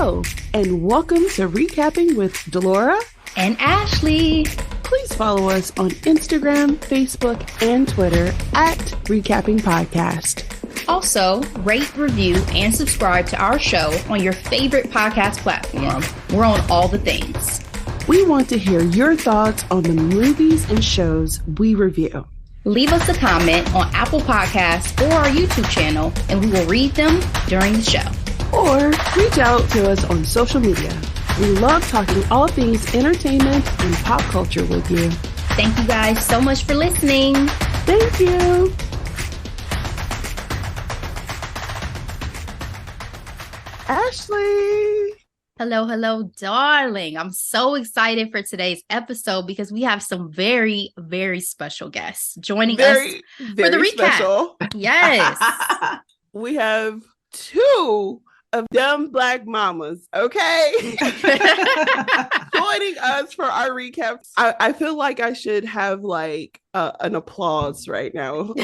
Hello, and welcome to reCapping with Delora and Ashley. Please follow us on Instagram, Facebook, and Twitter at reCapping Podcast. Also, rate, review, and subscribe to our show on your favorite podcast platform. We're on all the things. We want to hear your thoughts on the movies and shows we review. Leave us a comment on Apple Podcasts or our YouTube channel, and we will read them during the show. Or reach out to us on social media. We love talking all things entertainment and pop culture with you. Thank you guys so much for listening. Thank you. Ashley. Hello, darling. I'm so excited for today's episode because we have some very, very special guests joining us for the recap. Special. Yes. We have two of Dem Black Mamas, okay? Joining us for our recap. I feel like I should have like an applause right now.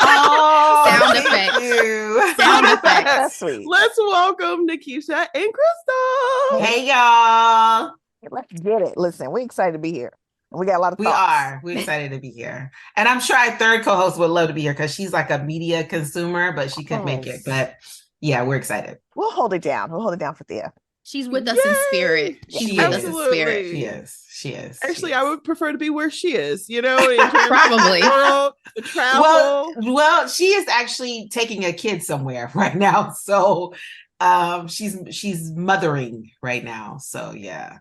Oh, sound effects. Sound effects. That's sweet. Let's welcome NeKisha and Crystal. Hey, y'all. Let's get it. Listen, we're excited to be here. We got a lot of thoughts. We're excited to be here. And I'm sure our third co-host would love to be here because she's like a media consumer, but she couldn't make it. But yeah, we're excited. We'll hold it down. We'll hold it down for Thea. She's with us in spirit. She's She with is. us in spirit. She is. Actually, I would prefer to be where she is, in terms Probably. of the world, the travel. Well, she is actually taking a kid somewhere right now. So she's mothering right now. So yeah.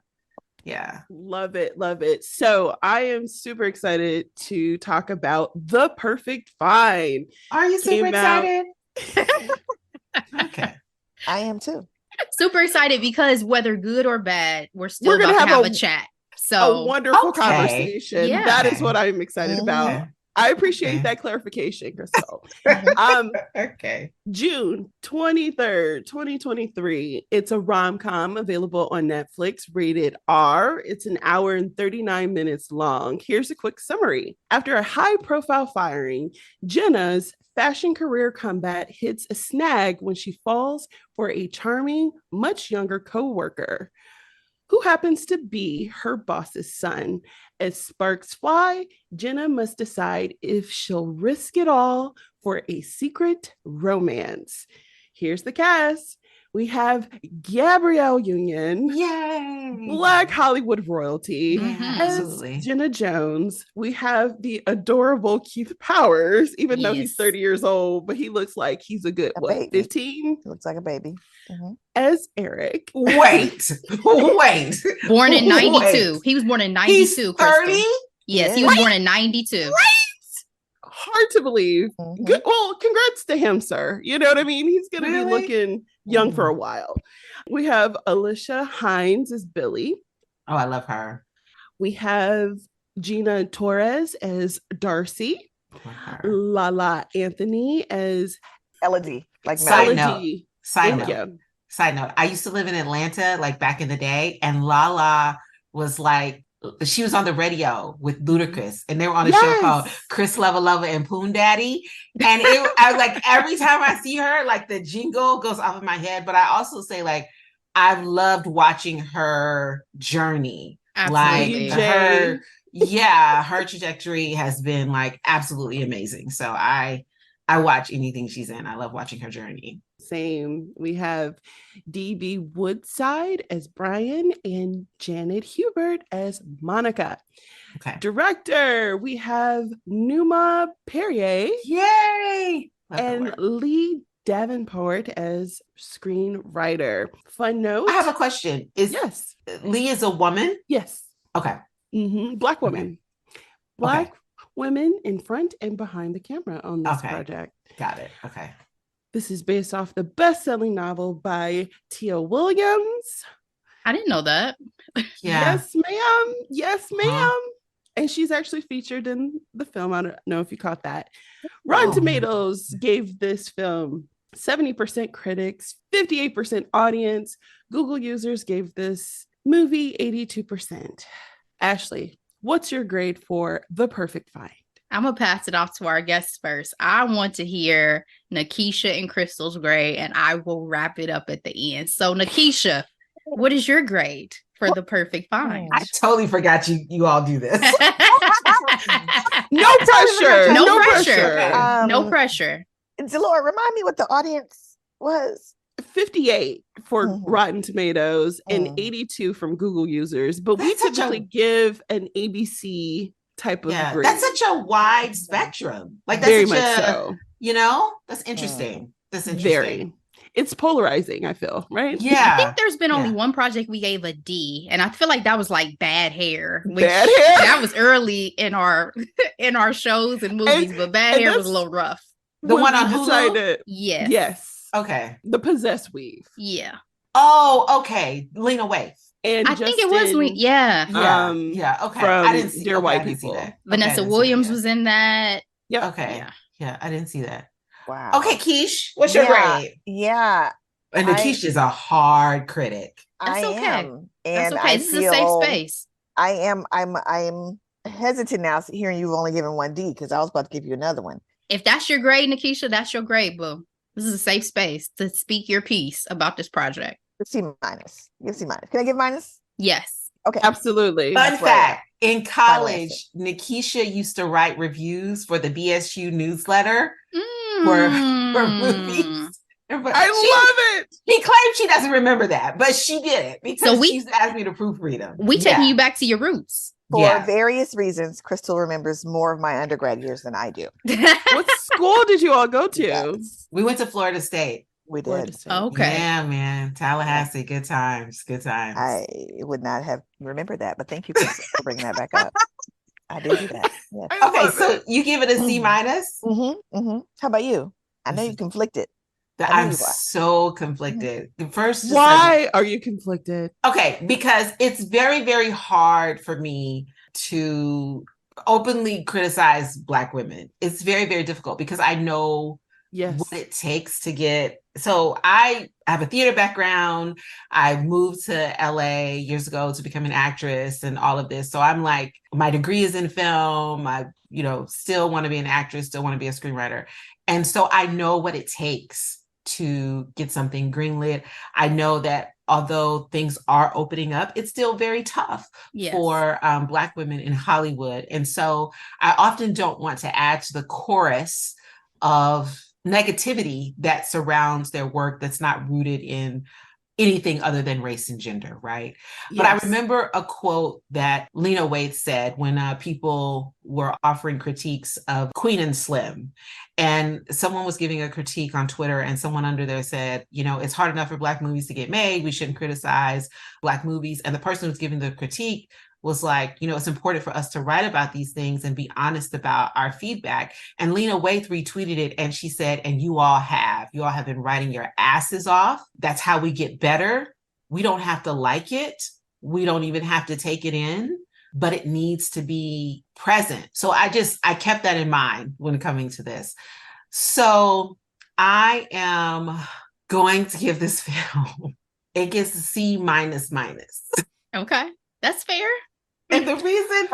Love it. So I am super excited to talk about The Perfect Find. Are you super excited? Okay. I am too. Super excited because whether good or bad, we're still going to have a chat. So a wonderful conversation. Yeah. That is what I'm excited about. I appreciate that clarification, Crystal. Okay. June 23rd, 2023. It's a rom-com available on Netflix, rated R. It's an hour and 39 minutes long. Here's a quick summary. After a high-profile firing, Jenna's fashion career comeback hits a snag when she falls for a charming, much younger co-worker who happens to be her boss's son. As sparks fly, Jenna must decide if she'll risk it all for a secret romance. Here's the cast. We have Gabrielle Union, Yay! Black Hollywood royalty, as Absolutely. Jenna Jones. We have the adorable Keith Powers, even though he's 30 years old, but he looks like he's a good, baby. 15? Looks like a baby. As Eric. Wait. born in 92. Wait. He was born in 92. He's 30? Crystal. Yes, he was born in 92. Hard to believe. Good. Well, congrats to him, sir. You know what I mean? He's going to be looking young for a while. We have Alicia Hines as Billy. Oh, I love her. We have Gina Torres as Darcy. Love her. Lala Anthony as Elodie. Like Side Melody. note. Side note. I used to live in Atlanta, like back in the day, and Lala was like, she was on the radio with Ludacris, and they were on a show called Chris Lova and Poon Daddy. And I was like, every time I see her, like the jingle goes off of my head. But I also say, like, I've loved watching her journey. Absolutely. Like her trajectory has been like absolutely amazing. So I watch anything she's in. I love watching her journey. Same. We have D.B. Woodside as Brian and Janet Hubert as Monica. Okay. Director, we have Numa Perrier. Yay! And Lee Davenport as screenwriter. Fun note. I have a question. Yes. Lee is a woman? Yes. Okay. Black woman. Black women in front and behind the camera on this project. Got it. Okay. This is based off the best-selling novel by Tia Williams. I didn't know that. Yeah. Yes, ma'am. And she's actually featured in the film. I don't know if you caught that. Rotten Tomatoes gave this film 70% critics, 58% audience. Google users gave this movie 82%. Ashley, what's your grade for The Perfect Find? I'm gonna pass it off to our guests first. I want to hear NeKisha and Crystal's grade, and I will wrap it up at the end. So, NeKisha, what is your grade for the perfect find? I totally forgot you all do this. No pressure. No No pressure. pressure. No pressure. Delora, remind me what the audience was. 58 for Mhm. Rotten Tomatoes and Mm. 82 from Google users, but we That's such typically a- give an ABC type of grade. That's such a wide spectrum. Like that's very such much a, so. that's interesting. That's interesting. Very. It's polarizing, I feel, right? Yeah. I think there's been only Yeah. one project we gave a D, and I feel like that was like Bad Hair. Bad Hair? That was early in our shows and movies, but Bad and Hair was that's- a little rough. The When one we on Hulu? decided- Yes. Yes. Okay. The Possessed Weave. Yeah. Oh, okay. Lena Waithe. And I think it was Justin, yeah. Yeah. Okay. from I didn't see Dear okay, White I didn't see People. that. Okay, I Vanessa didn't see Williams that. was in that. Yep. Okay. Yeah. Yeah, I didn't see that. Wow. Okay, Keish, what's your Yeah. grade? Yeah, And Keish is a hard critic. That's I okay. am. That's And okay. I This is a safe feel space. I'm hesitant now hearing you've only given one D because I was about to give you another one. If that's your grade, NeKisha, that's your grade, boo. This is a safe space to speak your piece about this project. C minus. Give C minus. Can I give minus? Yes. Okay. Absolutely. Fun That's where I am. fact, in college, NeKisha used to write reviews for the BSU newsletter for movies. But I love it. She claims she doesn't remember that, but she did it because So we- she's asked me to proofread them. We taking you back to your roots. For various reasons, Crystal remembers more of my undergrad years than I do. What school did you all go to? Yes, We went to Florida State. we did. Florida State. Okay. Yeah, man. Tallahassee. Good times. Good times. I would not have remembered that, but thank you for bringing that back up. I did do that. Yes. I Okay, love so it. you give it a C minus? How about you? I know you're conflicted. I know I'm you are. so conflicted. The first, just Why are you conflicted? okay, because it's very, very hard for me to openly criticize Black women. It's very, very difficult because I know Yes. what it takes to get. So I have a theater background. I moved to LA years ago to become an actress and all of this. So I'm like, my degree is in film. I, still want to be an actress, still want to be a screenwriter. And so I know what it takes to get something greenlit. I know that although things are opening up, it's still very tough Yes. for Black women in Hollywood. And so I often don't want to add to the chorus of negativity that surrounds their work that's not rooted in anything other than race and gender, right? But I Yes. remember a quote that Lena Waithe said when people were offering critiques of Queen and Slim. And someone was giving a critique on Twitter and someone under there said, it's hard enough for Black movies to get made. We shouldn't criticize Black movies. And the person who's giving the critique was like, it's important for us to write about these things and be honest about our feedback. And Lena Waithe retweeted it and she said, and you all have been writing your asses off. That's how we get better. We don't have to like it. We don't even have to take it in, but it needs to be present. So I kept that in mind when coming to this. So I am going to give this film, it gets a C minus. Okay. That's fair. And the reason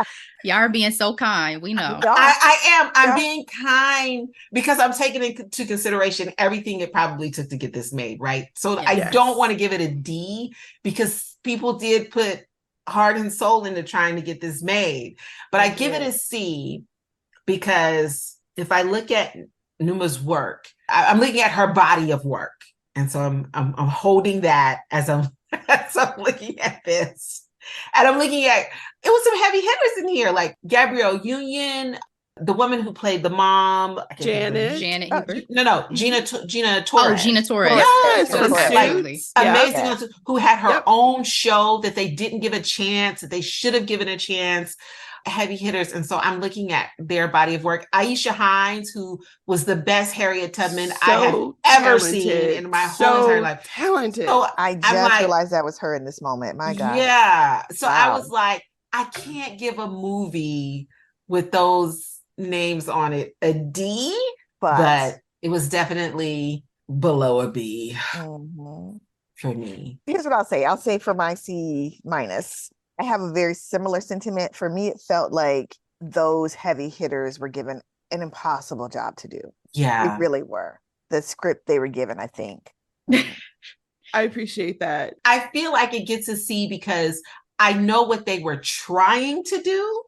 Y'all are being so kind. We know. I'm being kind because I'm taking into consideration everything it probably took to get this made, right? So I Yes. don't want to give it a D because people did put heart and soul into trying to get this made. But I give it a C because if I look at Numa's work, I'm looking at her body of work. And so I'm holding that as I'm looking at this. And I'm looking at, it was some heavy hitters in here, like Gabrielle Union, the woman who played the mom. Janet. Janet Hubert. Gina Torres. Oh, Gina Torres. Yes. So it's Suits. Absolutely. Yeah. amazing, who had her Yep. own show that they didn't give a chance, that they should have given a chance. Heavy hitters. And so I'm looking at their body of work. Aisha Hines, who was the best Harriet Tubman I have ever seen in my whole entire life. Talented. So I just realized that was her in this moment. My God. yeah. So I Wow. was like, I can't give a movie with those names on it a D, but it was definitely below a B Mhm. for me. Here's what I'll say. I'll say for my C minus, I have a very similar sentiment. For me, it felt like those heavy hitters were given an impossible job to do. Yeah. They really were. The script they were given, I think. I appreciate that. I feel like it gets a C because I know what they were trying to do.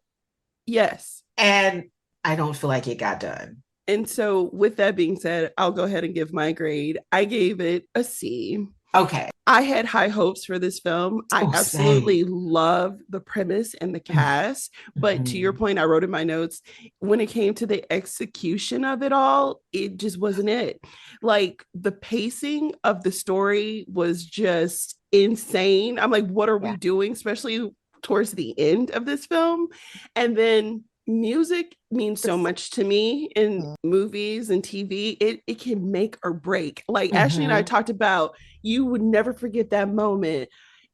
Yes. And I don't feel like it got done. And so with that being said, I'll go ahead and give my grade. I gave it a C. Okay. I had high hopes for this film. I absolutely love the premise and the cast. But to your point, I wrote in my notes, when it came to the execution of it all, it just wasn't it. Like the pacing of the story was just insane. I'm like, what are we doing? Especially towards the end of this film. And then music means so much to me in movies and TV. It can make or break. Like Ashley and I talked about, you would never forget that moment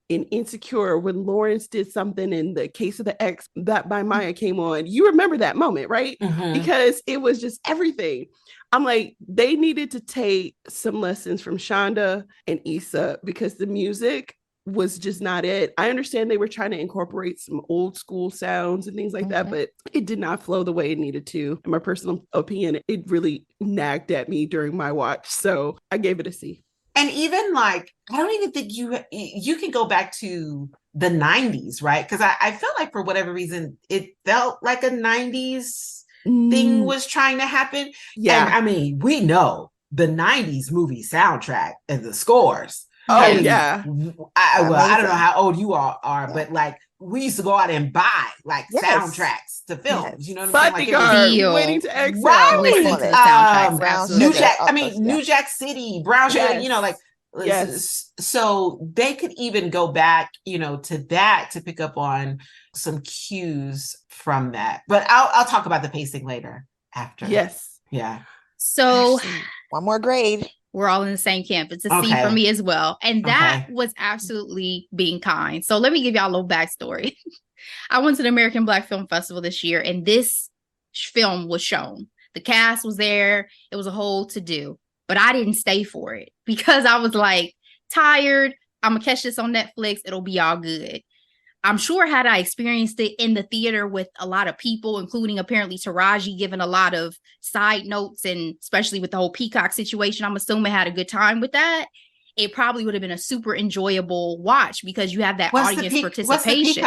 in Insecure when Lawrence did something in The Case of the Ex that by Maya came on. You remember that moment, right? Because it was just everything. I'm like, they needed to take some lessons from Shonda and Issa because the music was just not it. I understand they were trying to incorporate some old school sounds and things like that, but it did not flow the way it needed to. In my personal opinion, it really nagged at me during my watch. So I gave it a C. And even like, I don't even think you can go back to the 90s, right? Because I felt like for whatever reason, it felt like a 90s thing was trying to happen. Yeah. And I mean, we know the 90s movie soundtrack and the scores. Oh, and yeah. I don't know how old you all are, but like we used to go out and buy like soundtracks to films. You know what I'm saying? Like Waiting to Exhale. Right. Listen to the soundtracks. New Jack City, Brown Sugar, you know, like so they could even go back, you know, to that to pick up on some cues from that. But I'll talk about the pacing later after. Yes. Yeah. So one more grade. We're all in the same camp. It's a C for me as well. And that was absolutely being kind. So let me give y'all a little backstory. I went to the American Black Film Festival this year, and this film was shown. The cast was there. It was a whole to-do. But I didn't stay for it because I was like, tired. I'm going to catch this on Netflix. It'll be all good. I'm sure had I experienced it in the theater with a lot of people, including apparently Taraji giving a lot of side notes, and especially with the whole Peacock situation, I'm assuming had a good time with that. It probably would have been a super enjoyable watch because you have that audience participation.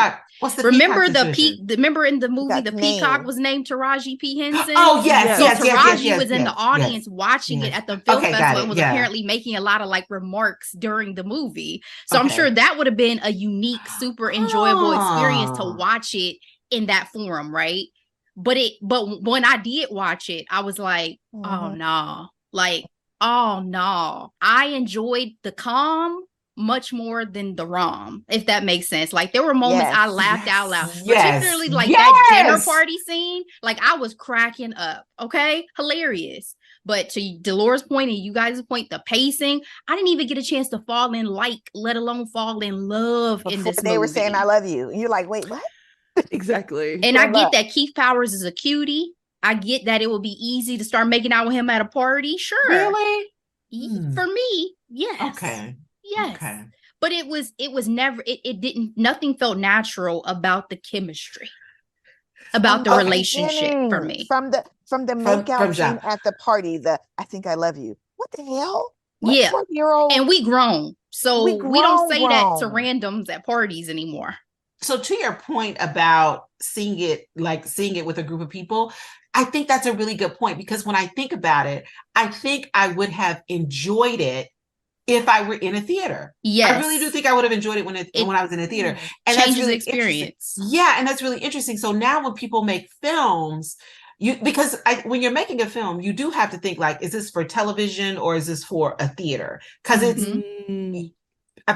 Remember remember in the movie, the Peacock was named Taraji P. Henson? Oh, yes. So Taraji was in the audience watching it at the film festival and was apparently making a lot of like remarks during the movie. So I'm sure that would have been a unique, super enjoyable experience to watch it in that forum, right? But when I did watch it, I was like, oh no. Like, oh no, I enjoyed the calm much more than the rom, if that makes sense. Like there were moments I laughed out loud, particularly like that dinner party scene. Like I was cracking up. Okay, hilarious. But to Delora's point and you guys' point, the pacing, I didn't even get a chance to fall in let alone fall in love in this movie. They were saying I love you, and you're like, wait, what? Exactly. And I get that Keith Powers is a cutie. I get that it would be easy to start making out with him at a party. Sure. Really? For me, yes. Okay. Yes. Okay. But it was never, nothing felt natural about the chemistry, about the relationship for me. From the makeout scene at the party, I think I love you. What the hell? Yeah. And we grown. So we don't say that to randoms at parties anymore. So to your point about seeing it with a group of people, I think that's a really good point because when I think about it, I think I would have enjoyed it if I were in a theater. Yes. I really do think I would have enjoyed it when I was in a theater. And changes that's really experience. Yeah, and that's really interesting. So now when people make films, when you're making a film, you do have to think like, is this for television or is this for a theater? Because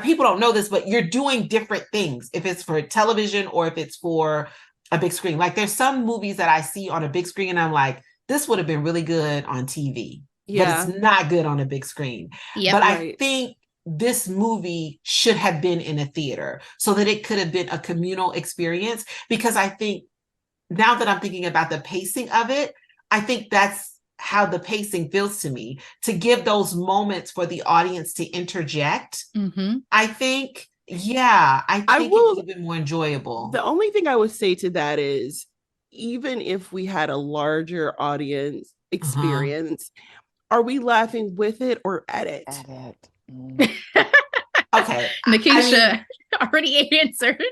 people don't know this, but you're doing different things if it's for television or if it's for a big screen. Like there's some movies that I see on a big screen and I'm like, this would have been really good on TV, but it's not good on a big screen. Yep, but I think this movie should have been in a theater so that it could have been a communal experience, because I think now that I'm thinking about the pacing of it, I think that's how the pacing feels to me, to give those moments for the audience to interject. I think it would have been more enjoyable. The only thing I would say to that is even if we had a larger audience experience, are we laughing with it or at it? At it. Okay. NeKisha already answered.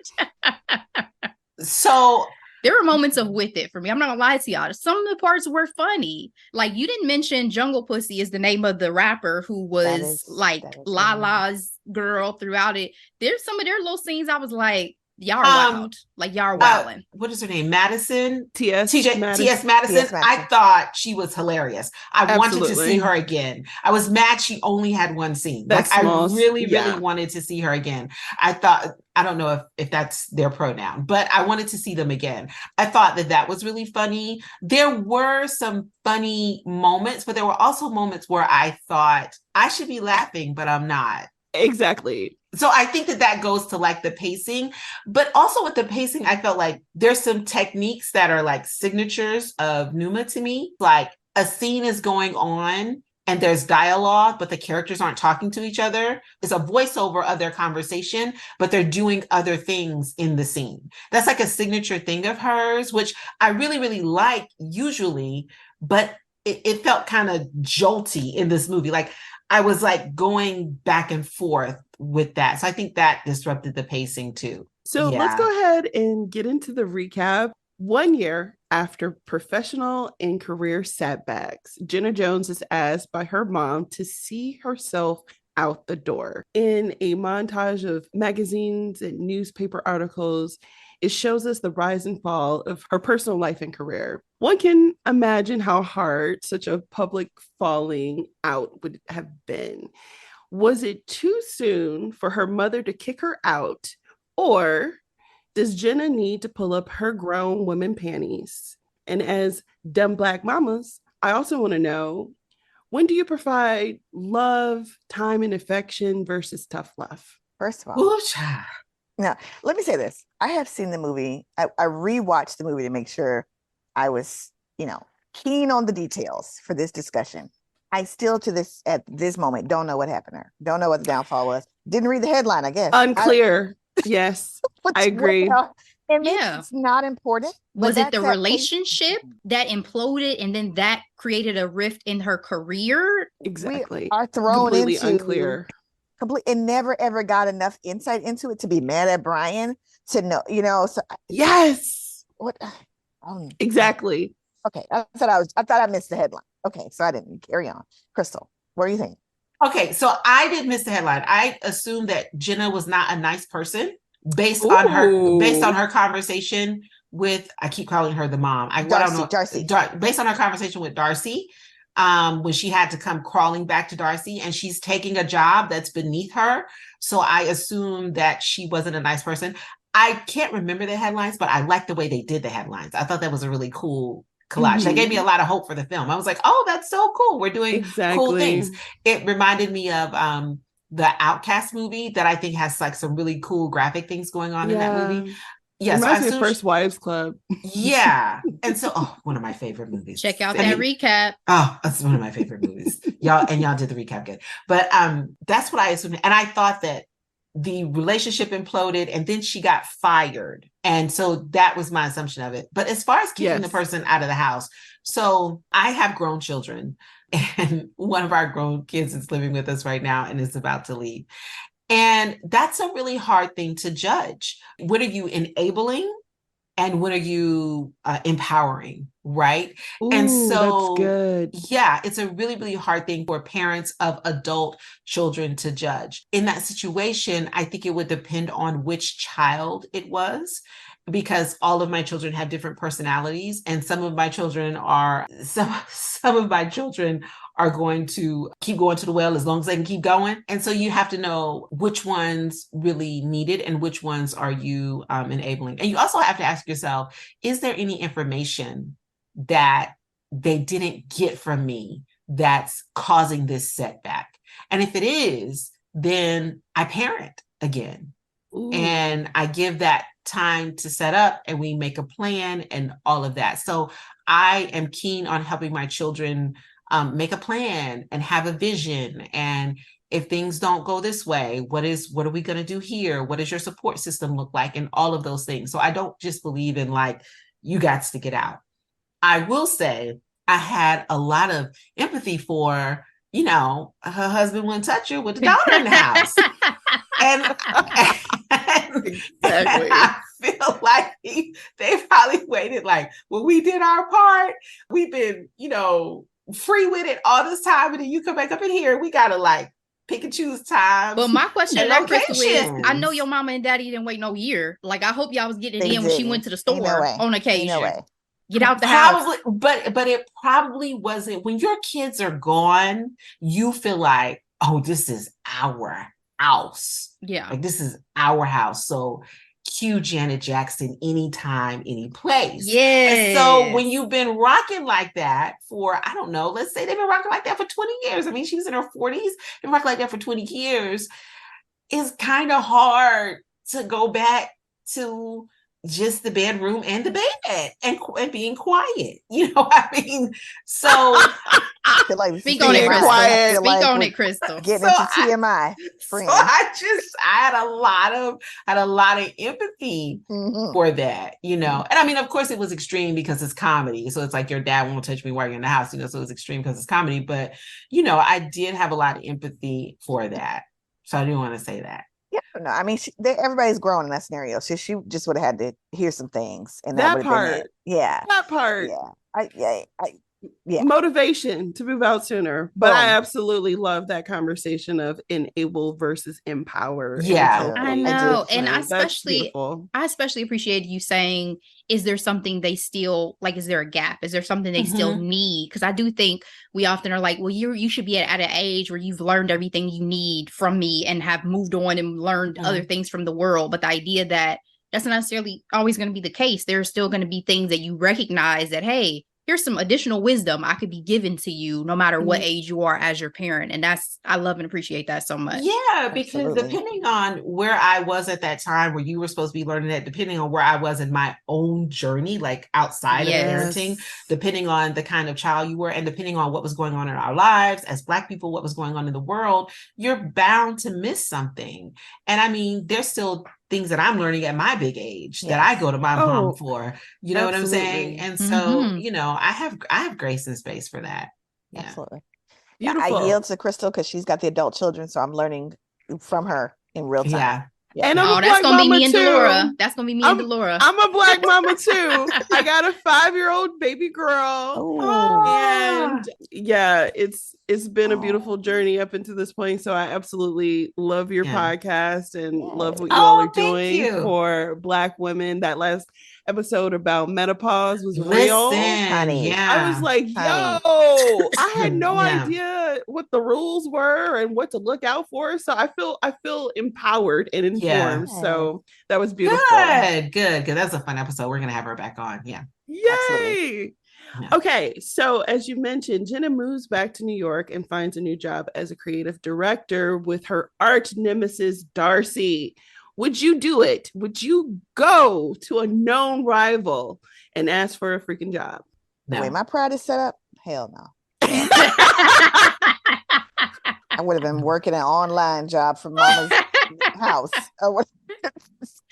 So there were moments of with it for me. I'm not gonna lie to y'all. Some of the parts were funny. Like, you didn't mention Jungle Pussy is the name of the rapper who was Lala's girl throughout it. There's some of their little scenes I was like, y'all are wild. Like, y'all are wilding. What is her name? Madison? T.S. Madison. I thought she was hilarious. I wanted to see her again. I was mad she only had one scene. I really wanted to see her again. I thought, I don't know if that's their pronoun, but I wanted to see them again. I thought that was really funny. There were some funny moments, but there were also moments where I thought I should be laughing, but I'm not. Exactly. So I think that goes to like the pacing, but also with the pacing, I felt like there's some techniques that are like signatures of Numa to me. Like, a scene is going on and there's dialogue, but the characters aren't talking to each other. It's a voiceover of their conversation, but they're doing other things in the scene. That's like a signature thing of hers, which I really, really like usually, but it felt kind of jolty in this movie. Like, I was like going back and forth with that. So I think that disrupted the pacing too. So let's go ahead and get into the recap. 1 year after professional and career setbacks, Jenna Jones is asked by her mom to see herself out the door. In a montage of magazines and newspaper articles, it shows us the rise and fall of her personal life and career. One can imagine how hard such a public falling out would have been. Was it too soon for her mother to kick her out, or does Jenna need to pull up her grown woman panties? And as Dem Black Mamas, I also want to know, when do you provide love, time, and affection versus tough love? First of all, now let me say this. I have seen the movie. I rewatched the movie to make sure I was, keen on the details for this discussion. I still at this moment don't know what happened there. Don't know what the downfall was. Didn't read the headline, I guess. Unclear. Yes, I agree. And it's not important. Was it the relationship that imploded and then that created a rift in her career? Exactly. We are thrown completely into unclear. And never ever got enough insight into it to be mad at Brian to know. So yes. What? Exactly. Okay, I thought I missed the headline. Okay, so I didn't. Carry on. Crystal, what do you think? Okay, so I did miss the headline. I assumed that Jenna was not a nice person based on her conversation with, I keep calling her the mom. Darcy. Based on her conversation with Darcy, when she had to come crawling back to Darcy, and she's taking a job that's beneath her. So I assumed that she wasn't a nice person. I can't remember the headlines, but I liked the way they did the headlines. I thought that was a really cool collage. That gave me a lot of hope for the film. I was like, oh, that's so cool. We're doing cool things. It reminded me of the Outcast movie that I think has like some really cool graphic things going on in that movie. Yeah, it reminds me of First Wives Club. Yeah. And so, one of my favorite movies. Check out that recap. Oh, that's one of my favorite movies. Y'all did the recap good. But that's what I assumed. And I thought that the relationship imploded and then she got fired. And so that was my assumption of it. But as far as keeping the person out of the house, so I have grown children and one of our grown kids is living with us right now and is about to leave. And that's a really hard thing to judge. What are you enabling? And what are you empowering, right? Ooh, and so, that's good. Yeah, it's a really, really hard thing for parents of adult children to judge. In that situation, I think it would depend on which child it was, because all of my children have different personalities, and some of my children are going to keep going to the well as long as they can keep going. And so you have to know which ones really need it and which ones are you enabling. And you also have to ask yourself, is there any information that they didn't get from me that's causing this setback? And if it is, then I parent again. Ooh. And I give that time to set up and we make a plan and all of that. So I am keen on helping my children make a plan and have a vision. And if things don't go this way, what are we going to do here? What does your support system look like? And all of those things. So I don't just believe in like you got to get out. I will say I had a lot of empathy for, you know, her husband wouldn't touch her with the daughter in the house. And Exactly. I feel like they probably waited like, well, we did our part. We've been, you know, free with it all this time. And then you come back up in here. We got to like pick and choose times. But my question to that, Crystal, is I know locations. your mama and daddy didn't wait no year. Like, I hope y'all was getting it They in when she didn't. went to the Ain't no store way. on occasion. Ain't no way. Get out the house. But it probably wasn't. When your kids are gone, you feel like, oh, this is our house. Yeah. Like, this is our house. So cue Janet Jackson anytime, any place. Yes. And so when you've been rocking like that for, I don't know, let's say they've been rocking like that for 20 years. I mean, she was in her 40s and rocking like that for 20 years. It's kind of hard to go back to just the bedroom and the bed and being quiet. You know what I mean? So I feel like Speak on it, Crystal. quiet. Speak on it, Crystal. Getting into TMI. So I had a lot of empathy for that, you know. And I mean, of course, it was extreme because it's comedy. So it's like your dad won't touch me while you're in the house, you know. So it's extreme because it's comedy. But you know, I did have a lot of empathy for that. So I do want to say that. Yeah, no, I mean, everybody's grown in that scenario. So she just would have had to hear some things, and that would have been it. Yeah, that part. Yeah. Motivation to move out sooner. But I absolutely love that conversation of enable versus empower. Yeah, I know. And I especially appreciate you saying, is there something they still like? Is there a gap? Is there something they still need? Because I do think we often are like, well, you should be at an age where you've learned everything you need from me and have moved on and learned other things from the world. But the idea that that's not necessarily always going to be the case. There's still going to be things that you recognize that, hey, here's some additional wisdom I could be given to you no matter what age you are as your parent. And I love and appreciate that so much. Yeah, because depending on where I was at that time, where you were supposed to be learning that, depending on where I was in my own journey, like outside of parenting, depending on the kind of child you were, and depending on what was going on in our lives as Black people, what was going on in the world, you're bound to miss something. And I mean, there's still things that I'm learning at my big age that I go to my mom for, you know what I'm saying? And so, you know, I have grace and space for that. Yeah. Absolutely. Beautiful. I yield to Crystal because she's got the adult children, so I'm learning from her in real time. Yeah. And that's gonna be me and Delora. That's gonna be me and Delora. I'm a Black mama too. I got a 5-year-old baby girl. And yeah, it's been a beautiful journey up into this point. So I absolutely love your podcast and love what you all are doing for Black women. That last episode about menopause was real. Honey. I was like, yo, I had no idea what the rules were and what to look out for. So I feel empowered and informed. So that was beautiful. Good. That's a fun episode. We're gonna have her back on. Yeah. Yay. Absolutely. Yeah. Okay, so as you mentioned, Jenna moves back to New York and finds a new job as a creative director with her arch nemesis, Darcy. Would you do it? Would you go to a known rival and ask for a freaking job? No. The way my pride is set up, hell no. I would have been working an online job from mama's house.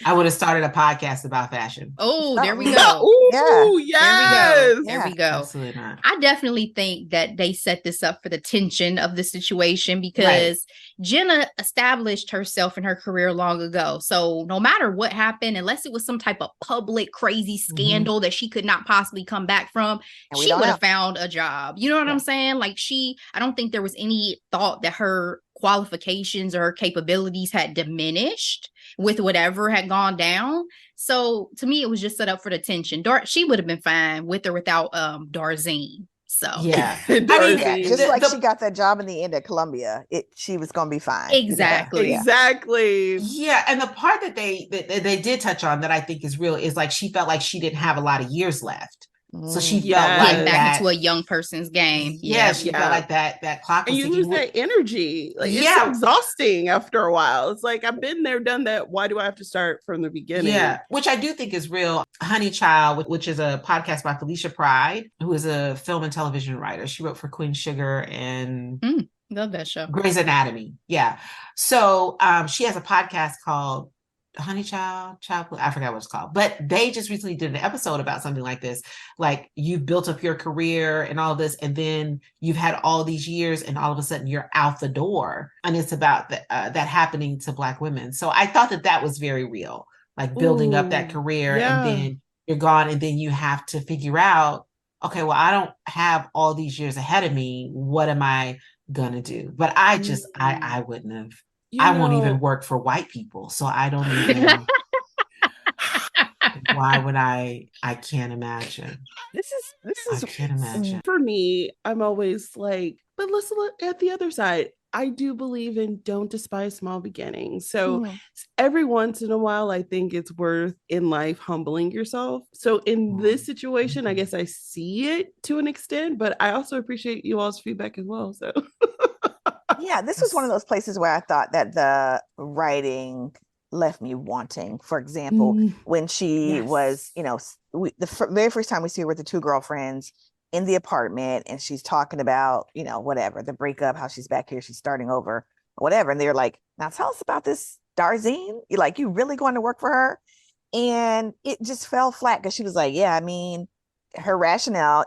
I would have started a podcast about fashion. Oh, there we go. Ooh, yes. There we go. Absolutely not. I definitely think that they set this up for the tension of the situation because Jenna established herself in her career long ago. So no matter what happened, unless it was some type of public crazy scandal that she could not possibly come back from, she would have found a job. You know what I'm saying? Like I don't think there was any thought that her qualifications or her capabilities had diminished with whatever had gone down. So to me, it was just set up for the tension. She would have been fine with or without Darzine. So I mean, just like she got that job in the end at Columbia, she was going to be fine. Exactly. Exactly. Yeah, and the part that they did touch on that I think is real is like she felt like she didn't have a lot of years left. So she felt like back into a young person's game. Yeah, she felt like that clock was and you lose that energy. Like it's exhausting after a while. It's like I've been there, done that. Why do I have to start from the beginning? Yeah, which I do think is real. Honey Child, which is a podcast by Felicia Pride, who is a film and television writer. She wrote for Queen Sugar and love that show. Grey's Anatomy. Yeah. So she has a podcast called Honey Child, I forgot what it's called, but they just recently did an episode about something like this. Like, you've built up your career and all this, and then you've had all these years, and all of a sudden you're out the door. And it's about that happening to Black women. So I thought that was very real, like building up that career, and then you're gone, and then you have to figure out, okay, well, I don't have all these years ahead of me. What am I gonna do? But I wouldn't have. I won't even work for white people, so I don't even. Why would I? I can't imagine. This is. I can't imagine. For me, I'm always like, but let's look at the other side. I do believe in don't despise small beginnings. So every once in a while, I think it's worth in life humbling yourself. So in this situation, I guess I see it to an extent, but I also appreciate you all's feedback as well. So. Yeah, this was one of those places where I thought that the writing left me wanting. For example, when she was, the very first time we see her with the two girlfriends in the apartment, and she's talking about, whatever, the breakup, how she's back here, she's starting over, whatever. And they're like, now tell us about this Darzine. You're like, you really going to work for her? And it just fell flat because she was like, yeah, I mean, her rationale,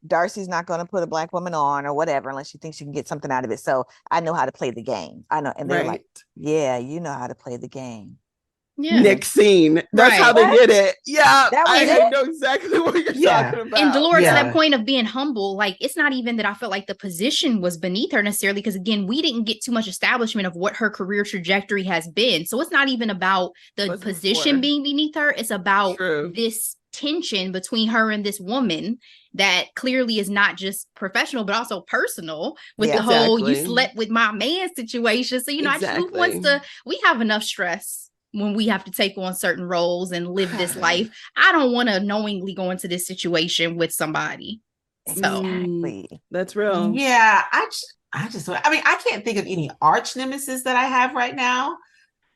Darcy's not going to put a Black woman on or whatever unless she thinks she can get something out of it. So I know how to play the game. I know. And they're like, yeah, you know how to play the game. Yeah. Nick scene. That's how they did it. Yeah. I know exactly what you're talking about. And Delora, to that point of being humble, like, it's not even that I felt like the position was beneath her necessarily, because again, we didn't get too much establishment of what her career trajectory has been. So it's not even about the position being beneath her. It's about this tension between her and this woman that clearly is not just professional but also personal, with the whole you slept with my man situation. So I just, who wants to, we have enough stress when we have to take on certain roles and live this life. I don't want to knowingly go into this situation with somebody. Exactly. That's real. Yeah, I mean, I can't think of any arch nemesis that I have right now.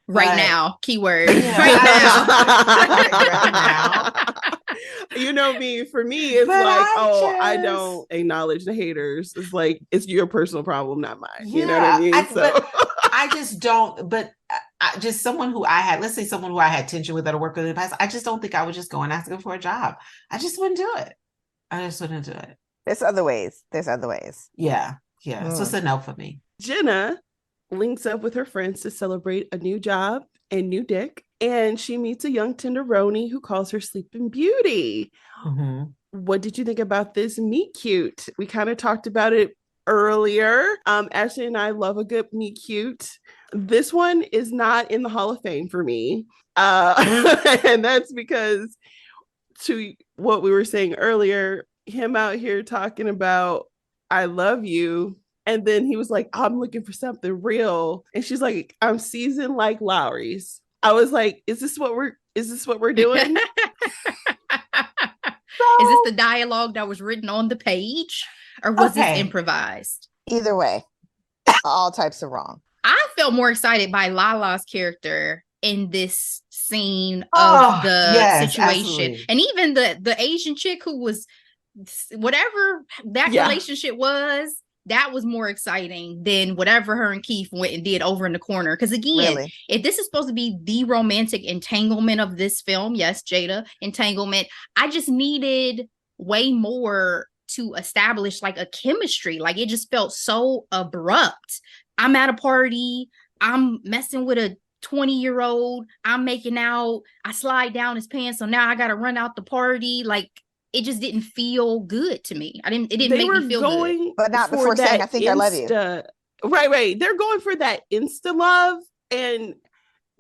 Right now, keyword. Yeah, right now. You know me, for me, it's I don't acknowledge the haters. It's like, it's your personal problem, not mine. You know what I mean? I just don't, but just someone who I had, let's say someone who I had tension with that I worked with in the past, I just don't think I would just go and ask them for a job. I just wouldn't do it. There's other ways. Yeah. So it's a no for me. Jenna links up with her friends to celebrate a new job and new dick, and she meets a young tenderoni who calls her Sleeping Beauty. What did you think about this meet cute? We kind of talked about it earlier. Ashley and I love a good meet cute. This one is not in the Hall of Fame for me, and that's because, to what we were saying earlier, him out here talking about I love you. And then he was like, I'm looking for something real. And she's like, I'm seasoned like Lowry's. I was like, is this what we're doing? Is this the dialogue that was written on the page? Or was this improvised? Either way, all types are wrong. I felt more excited by Lala's character in this scene of the situation. Absolutely. And even the Asian chick who was, whatever that relationship was, that was more exciting than whatever her and Keith went and did over in the corner. Because again, if this is supposed to be the romantic entanglement of this film, yes, Jada, entanglement, I just needed way more to establish like a chemistry. Like, it just felt so abrupt. I'm at a party, I'm messing with a 20-year-old, I'm making out, I slide down his pants, so now I gotta run out the party. Like, it just didn't feel good to me. It didn't make me feel good. But not before saying, I think I love you. Right. They're going for that insta love. And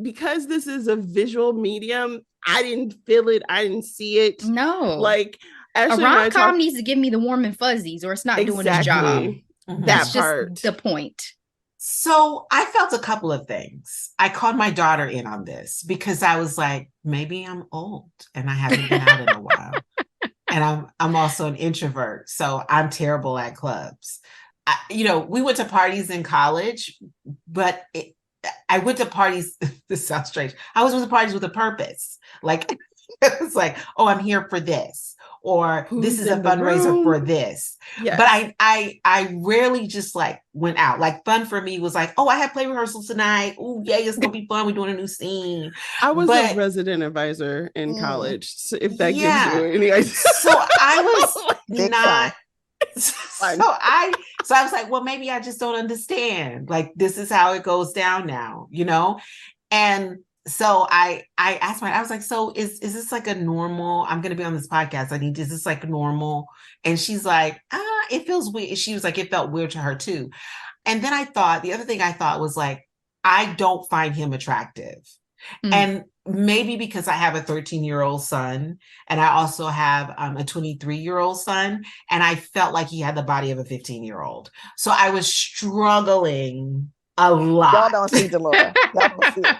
because this is a visual medium, I didn't feel it. I didn't see it. No. Like, Ashley, a rom-com needs to give me the warm and fuzzies, or it's not doing its job. That's part. Just the point. So I felt a couple of things. I called my daughter in on this because I was like, maybe I'm old and I haven't been out in a while. And I'm also an introvert, so I'm terrible at clubs. We went to parties in college, but I went to parties. This sounds strange. I was with parties with a purpose. Like, It was like, oh, I'm here for this, or this is a fundraiser for this. Yes. But I rarely just like went out. Like fun for me was like, oh, I have play rehearsals tonight. Oh, yay, it's gonna be fun. We're doing a new scene. I was a resident advisor in college, so if that gives you any idea. So I was not. So I was like, well, maybe I just don't understand. Like, this is how it goes down now, you know? And so I asked I was like, so is this like a normal, I'm going to be on this podcast. Is this like normal? And she's like, it feels weird. She was like, it felt weird to her too. And then the other thing I thought was like, I don't find him attractive. And maybe because I have a 13-year-old son and I also have a 23-year-old son, and I felt like he had the body of a 15-year-old. So I was struggling a lot. Y'all don't see Delora. Y'all don't see it.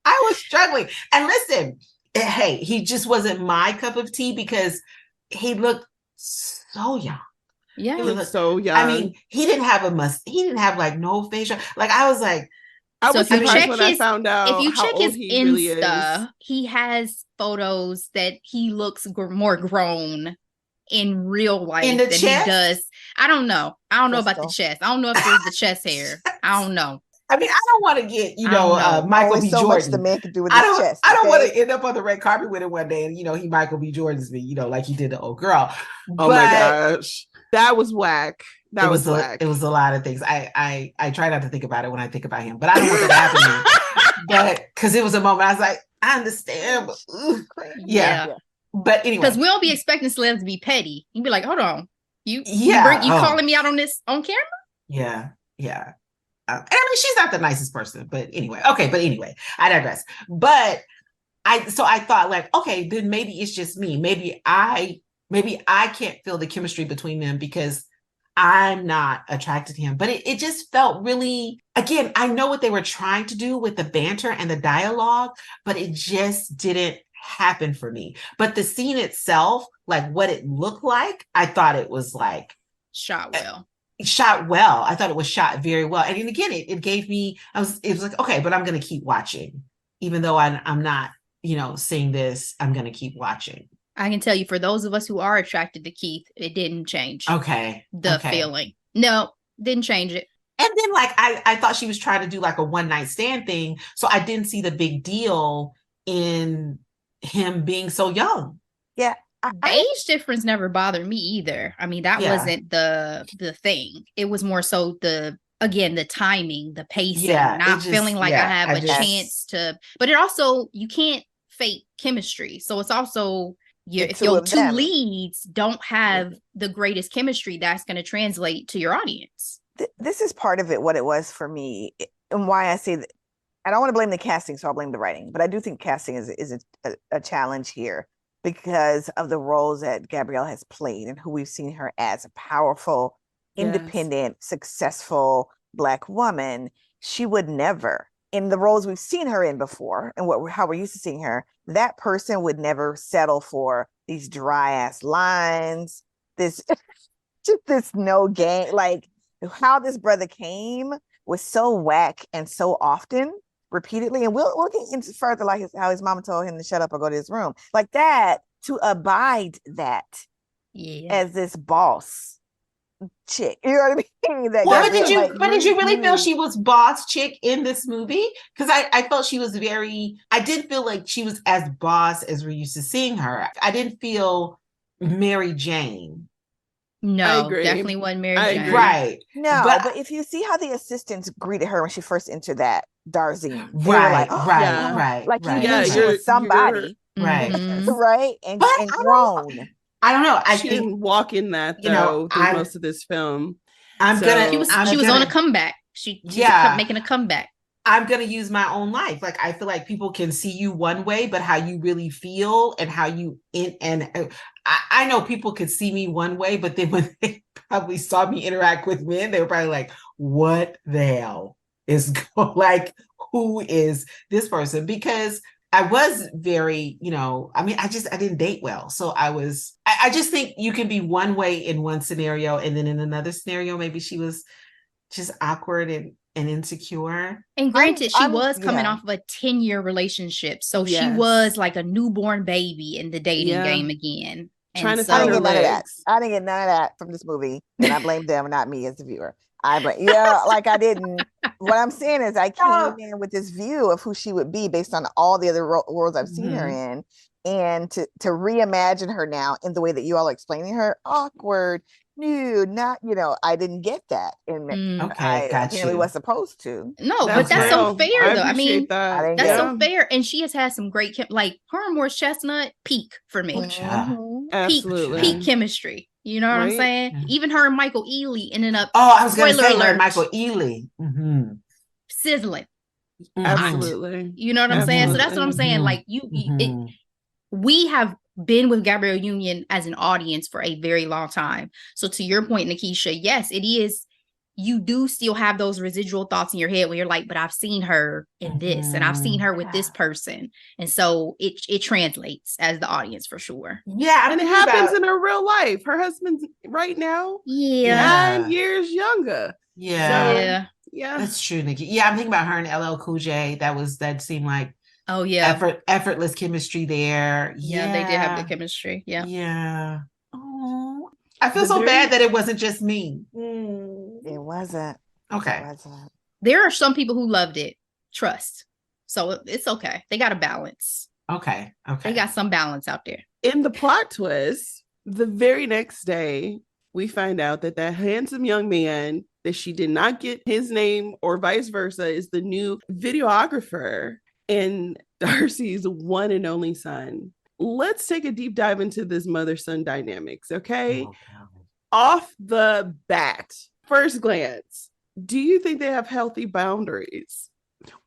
I was struggling. And listen, hey, he just wasn't my cup of tea because he looked so young. Yeah. He looked so young. I mean, he didn't have like no facial. Like I was like, I was surprised when I found out. If you check his Insta, really he has photos that he looks more grown in real life than he does. I don't know about the chest. I don't know if it's the chest hair. I don't know. I mean, I don't want to get, Michael B. Jordan. Much the man can do with his chest. I don't want to end up on the red carpet with him one day and, he Michael B. Jordan's me, like he did the old girl. Oh my gosh. That was whack. That was whack. It was a lot of things. I try not to think about it when I think about him, but I don't want that to happen. But because it was a moment, I was like, I understand. But, yeah. But anyway. Because we don't be expecting celebs to be petty. You'd be like, hold on. You calling me out on this on camera? Yeah. Yeah. And I mean, she's not the nicest person, but anyway. Okay, but anyway, I digress. But I thought like, okay, then maybe it's just me. Maybe I can't feel the chemistry between them because I'm not attracted to him. But it just felt really, again, I know what they were trying to do with the banter and the dialogue, but it just didn't happen for me. But the scene itself, like what it looked like, I thought it was like shot well. I thought it was shot very well. And again, it gave me, it was like, okay, but I'm going to keep watching. Even though I'm not, seeing this, I'm going to keep watching. I can tell you, for those of us who are attracted to Keith, it didn't change. The feeling. No, didn't change it. And then like, I thought she was trying to do like a one night stand thing. So I didn't see the big deal in him being so young. Yeah. The age difference never bothered me either. I mean, that wasn't the thing. It was more so the timing, the pacing, not feeling like I have a chance to, but it also, you can't fake chemistry. So it's also, if your two leads don't have the greatest chemistry, that's going to translate to your audience. This is part of it, what it was for me, and why I say that. I don't want to blame the casting, so I'll blame the writing. But I do think casting is a challenge here because of the roles that Gabrielle has played and who we've seen her as a powerful, independent, successful Black woman. She would never, in the roles we've seen her in before and how we're used to seeing her, that person would never settle for these dry ass lines, this no game. Like how this brother came was so whack and so often, repeatedly, and we'll get into further, like how his mama told him to shut up or go to his room, like that, to abide that as this boss chick, you know what I mean? Did you really feel she was boss chick in this movie? Because I felt she was I didn't feel like she was as boss as we're used to seeing her. I didn't feel Mary Jane. No, definitely wasn't Mary Jane. Right. No, but if you see how the assistants greeted her when she first entered that Darzine, right, like you knew she was somebody, right, right, and grown. I don't know. She didn't walk in that though through most of this film. She was on a comeback. She making a comeback. I'm going to use my own life. Like, I feel like people can see you one way, but how you really feel and how you I know people could see me one way, but then when they probably saw me interact with men, they were probably like, what the hell is going, like, who is this person? Because I was very, I didn't date well. So I just think you can be one way in one scenario. And then in another scenario, maybe she was just awkward and and insecure. And granted, she was coming off of a 10-year relationship. So she was like a newborn baby in the dating game again. Trying to I didn't get none of that. I didn't get none of that from this movie. And I blame them, not me as the viewer. Like I didn't. What I'm saying is I came in with this view of who she would be based on all the other worlds I've seen her in. And to reimagine her now in the way that you all are explaining her, awkward, new, not, I didn't get that. And okay, got you. It was supposed to. No, but that's so fair, though. I mean, that's so fair. And she has had some great, like her and Morris Chestnut, peak for me. Absolutely. Peak chemistry. You know what I'm saying? Mm-hmm. Even her and Michael Ealy ended up. Oh, I was going to say her and Michael Ealy. Sizzling. Absolutely. You know what I'm saying? So that's what I'm saying. Like we have been with Gabrielle Union as an audience for a very long time. So to your point, NeKisha, yes, it is. You do still have those residual thoughts in your head where you're like, but I've seen her in this and I've seen her with this person. And so it translates as the audience for sure. Yeah. And it happens in her real life. Her husband's right now 9 years younger. Yeah. That's true, Nikki. Yeah, I'm thinking about her and LL Cool J. That seemed like effortless chemistry there. Yeah, they did have the chemistry. Yeah. Oh, I feel so bad that it wasn't just me. It wasn't. Okay. It wasn't. There are some people who loved it. Trust. So it's okay. They got a balance. Okay. They got some balance out there. In the plot twist, the very next day, we find out that handsome young man that she did not get his name or vice versa is the new videographer and Darcy's one and only son. Let's take a deep dive into this mother-son dynamics, okay? Off the bat, first glance, do you think they have healthy boundaries?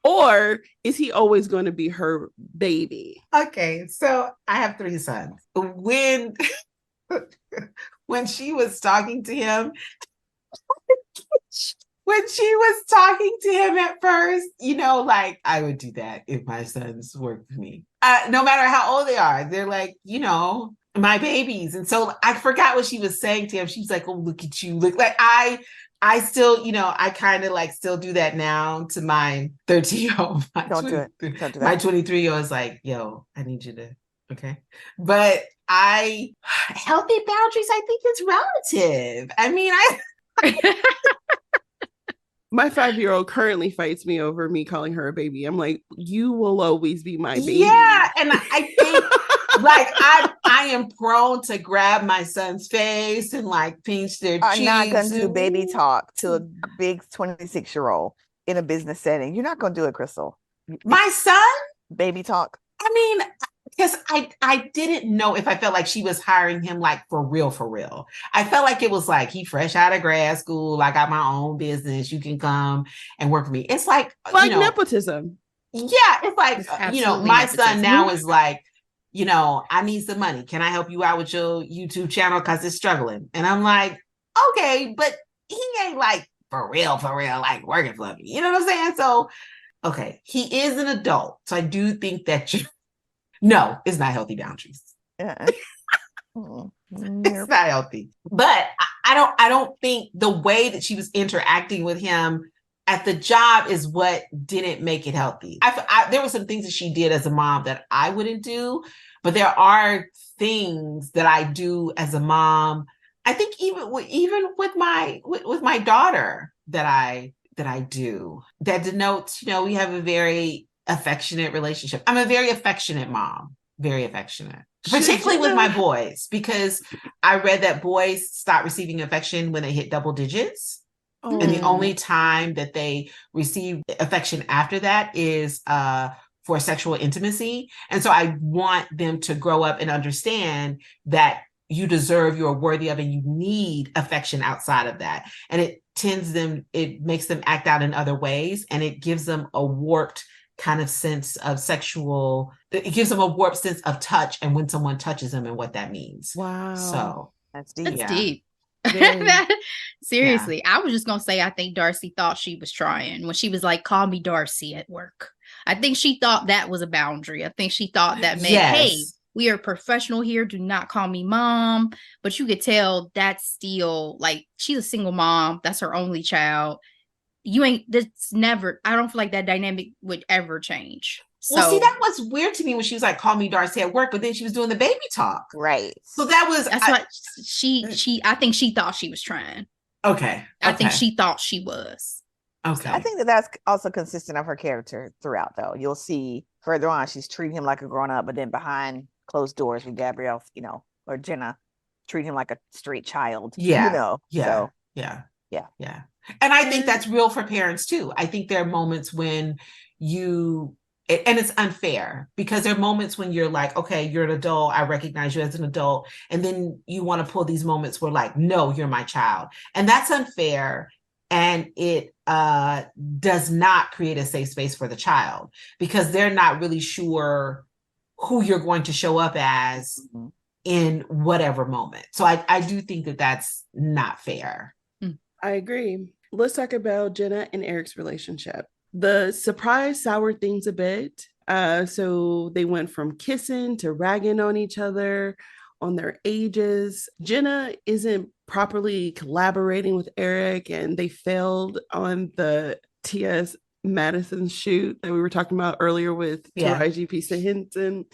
Or is he always going to be her baby? Okay, so I have 3 sons. When she was talking to him, at first, like I would do that if my sons worked with me. No matter how old they are, they're like, my babies. And so I forgot what she was saying to him. She was like, oh, look at you. Look like I still, I kind of like still do that now to my 13-year-old. Don't do that. My 23-year-old is like, yo, I need you to, okay. But healthy boundaries, I think it's relative. I mean, my 5-year-old currently fights me over me calling her a baby. I'm like, you will always be my baby. Yeah. And I think like I am prone to grab my son's face and like pinch their cheeks. I'm not going to do baby talk to a big 26-year-old in a business setting. You're not going to do it, Crystal. My son? Baby talk. I mean, because I didn't know if I felt like she was hiring him like for real. I felt like it was like he fresh out of grad school. I got my own business. You can come and work for me. It's like nepotism. Yeah, it's like my nepotism. son now is like, I need some money. Can I help you out with your YouTube channel because it's struggling? And I'm like, okay, but he ain't like for real, like working for me. You know what I'm saying? So, okay, he is an adult. So I do think that no, it's not healthy boundaries. Yeah. It's not healthy. But I don't think the way that she was interacting with him at the job is what didn't make it healthy. There were some things that she did as a mom that I wouldn't do, but there are things that I do as a mom. I think even with my daughter that I do that denotes, we have a very affectionate relationship. I'm a very affectionate mom, very affectionate, particularly with my boys, because I read that boys stop receiving affection when they hit double digits. And the only time that they receive affection after that is for sexual intimacy. And so I want them to grow up and understand that you deserve, you're worthy of, and you need affection outside of that. And it makes them act out in other ways. And it gives them a warped kind of sense of it gives them a warped sense of touch and when someone touches them and what that means. Wow. So that's deep. That's deep. Seriously, I was just gonna say I think Darcy thought she was trying when she was like, call me Darcy at work. I think she thought that was a boundary. I think she thought that meant, hey, we are professional here, do not call me mom. But you could tell that's still like she's a single mom, that's her only child. that's never, I don't feel like that dynamic would ever change. So, well, see, that was weird to me when she was like, call me Darcy at work, but then she was doing the baby talk. Right. So that's what I think she thought she was trying. Okay. I think she thought she was. Okay. I think that's also consistent of her character throughout, though. You'll see further on, she's treating him like a grown up, but then behind closed doors with Gabrielle, or Jenna, treat him like a straight child. Yeah. Yeah. So, yeah. Yeah. Yeah. And I think that's real for parents too. I think there are moments when and it's unfair because there are moments when you're like, okay, you're an adult. I recognize you as an adult. And then you want to pull these moments where like, no, you're my child. And that's unfair. And it does not create a safe space for the child because they're not really sure who you're going to show up as in whatever moment. So I do think that that's not fair. I agree. Let's talk about Jenna and Eric's relationship. The surprise soured things a bit. So they went from kissing to ragging on each other on their ages. Jenna isn't properly collaborating with Eric, and they failed on the T.S. Madison shoot that we were talking about earlier with Taraji P. Henson.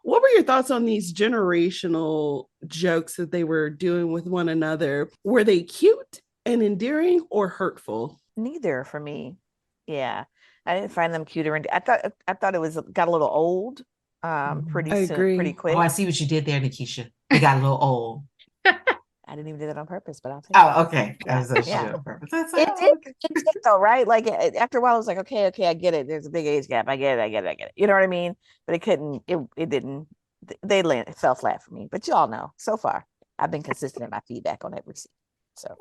What were your thoughts on these generational jokes that they were doing with one another? Were they cute and endearing or hurtful? Neither for me. Yeah, I didn't find them cute or I thought it got a little old. Pretty quick. Oh, I see what you did there, NeKisha. It got a little old. I didn't even do that on purpose, but I'll take it. Okay. That's what yeah. she did on purpose. That's it though, right? Like after a while, I was like, okay, I get it. There's a big age gap. I get it. You know what I mean? But it didn't. It fell flat for me. But y'all know, so far, I've been consistent in my feedback on every scene. So,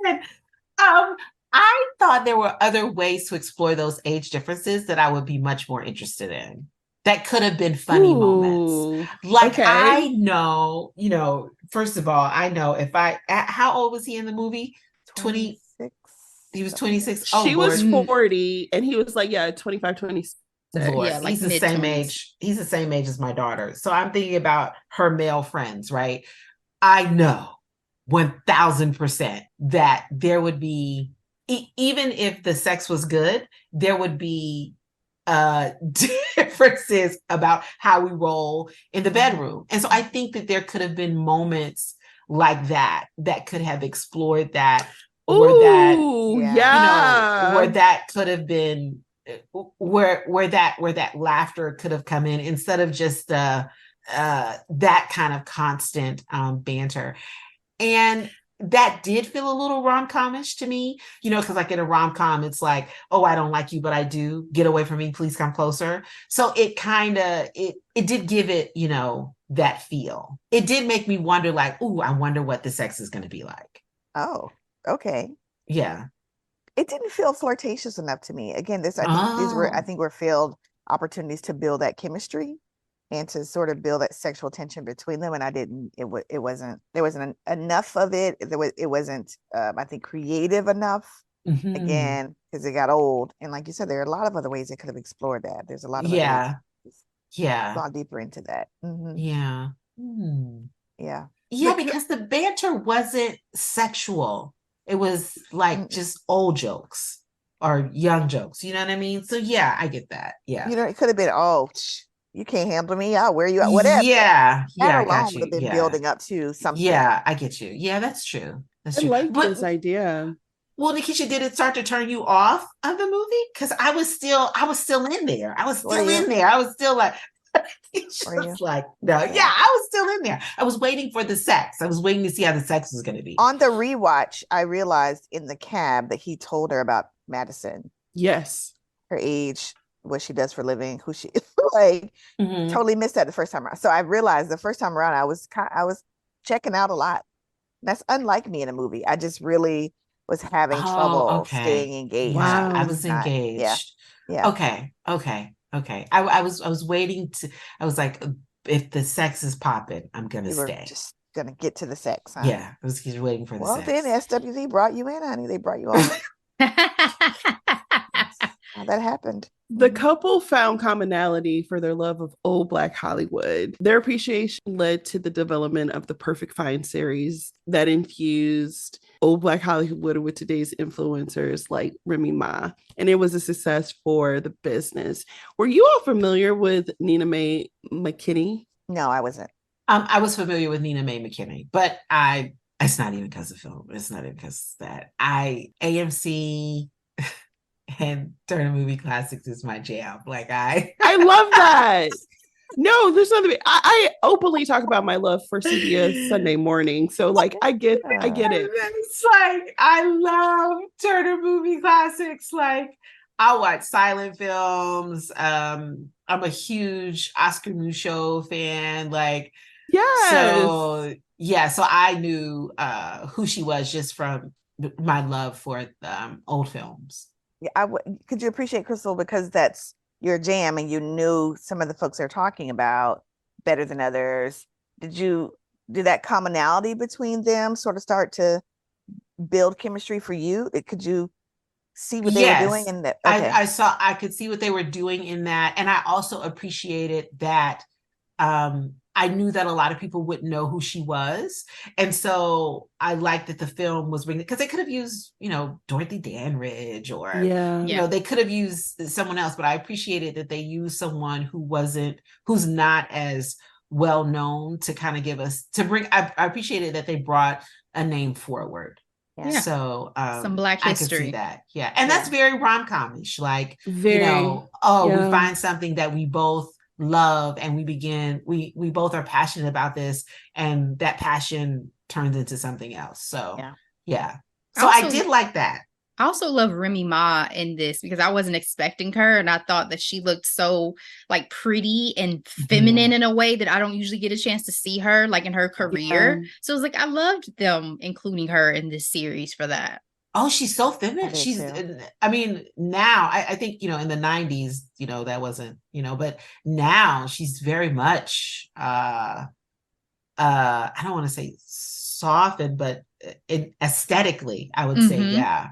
I thought there were other ways to explore those age differences that I would be much more interested in. That could have been funny moments. Like, okay. I know, first of all, I know how old was he in the movie? 26. He was 26. She was 40 and he was like, 25, 26. Lord, yeah, like he's the same age. He's the same age as my daughter. So I'm thinking about her male friends, right? I know 1000% that there would be, even if the sex was good, there would be differences about how we roll in the bedroom. And so I think that there could have been moments like that could have explored that. Where that could have been where that laughter could have come in instead of just that kind of constant banter. And that did feel a little rom-com-ish to me, because like in a rom-com, it's like, oh, I don't like you, but I do. Get away from me, please come closer. So it kind of, it did give it, that feel. It did make me wonder like, ooh, I wonder what the sex is going to be like. Oh, okay. Yeah. It didn't feel flirtatious enough to me. Again, these were failed opportunities to build that chemistry and to sort of build that sexual tension between them. And there wasn't enough of it. It wasn't, I think, creative enough, again, because it got old. And like you said, there are a lot of other ways they could have explored that. There's a lot of other ways a lot deeper into that. Mm-hmm. Yeah. Yeah, because the banter wasn't sexual. It was like just old jokes or young jokes. You know what I mean? So yeah, I get that. Yeah. It could have been, you can't handle me. I'll wear you out. Whatever. Yeah. That alone would have been building up to something. Yeah, I get you. Yeah, that's true. That's true. I like this idea. Well, NeKisha, did it start to turn you off of the movie? Because I was still in there. I was still like, like, no, I was still in there. I was waiting for the sex. I was waiting to see how the sex was going to be. On the rewatch, I realized in the cab that he told her about Madison. Yes. Her age, what she does for a living, who she is. Totally missed that the first time around. So I realized the first time around I was checking out a lot. That's unlike me in a movie. I just really was having trouble staying engaged. Wow, I was engaged. Yeah. Okay. I was waiting to. I was like, if the sex is popping, I'm gonna stay. Just gonna get to the sex. Huh? Yeah, I was just waiting for the sex. Well, then SWV brought you in, honey. They brought you on. That happened. The couple found commonality for their love of old Black Hollywood. Their appreciation led to the development of the Perfect Find series that infused old Black Hollywood with today's influencers like Remy Ma. And it was a success for the business. Were you all familiar with Nina Mae McKinney? No, I wasn't. I was familiar with Nina Mae McKinney, but it's not even because of film. It's not even because of that. AMC and Turner Movie Classics is my jam. Like I love that. No, there's nothing. I openly talk about my love for CBS Sunday Morning. So like I get it. It's like I love Turner Movie Classics. Like I watch silent films. I'm a huge Oscar Micheaux fan. Like so I knew who she was just from my love for old films. Yeah, could you appreciate Crystal because that's your jam and you knew some of the folks they're talking about better than others. Did that commonality between them sort of start to build chemistry for you? Could you see what they were doing in that? Okay. I could see what they were doing in that. And I also appreciated that I knew that a lot of people wouldn't know who she was. And so I liked that the film was bringing, because they could have used, Dorothy Dandridge or, they could have used someone else, but I appreciated that they used someone who's not as well known to kind of I appreciated that they brought a name forward. Yeah. So some Black history. I could see that. Yeah. And that's very rom-com-ish. Like, we find something that we both love and we both are passionate about this, and that passion turns into something else. So so I did like that. I also love Remy Ma in this because I wasn't expecting her, and I thought that she looked so like pretty and feminine in a way that I don't usually get a chance to see her like in her career. So it was like I loved them including her in this series for that. Oh, she's so feminine. She's, I mean, now I think, in the 90s, that wasn't, but now she's very much, I don't want to say softened, but aesthetically, I would say, yeah.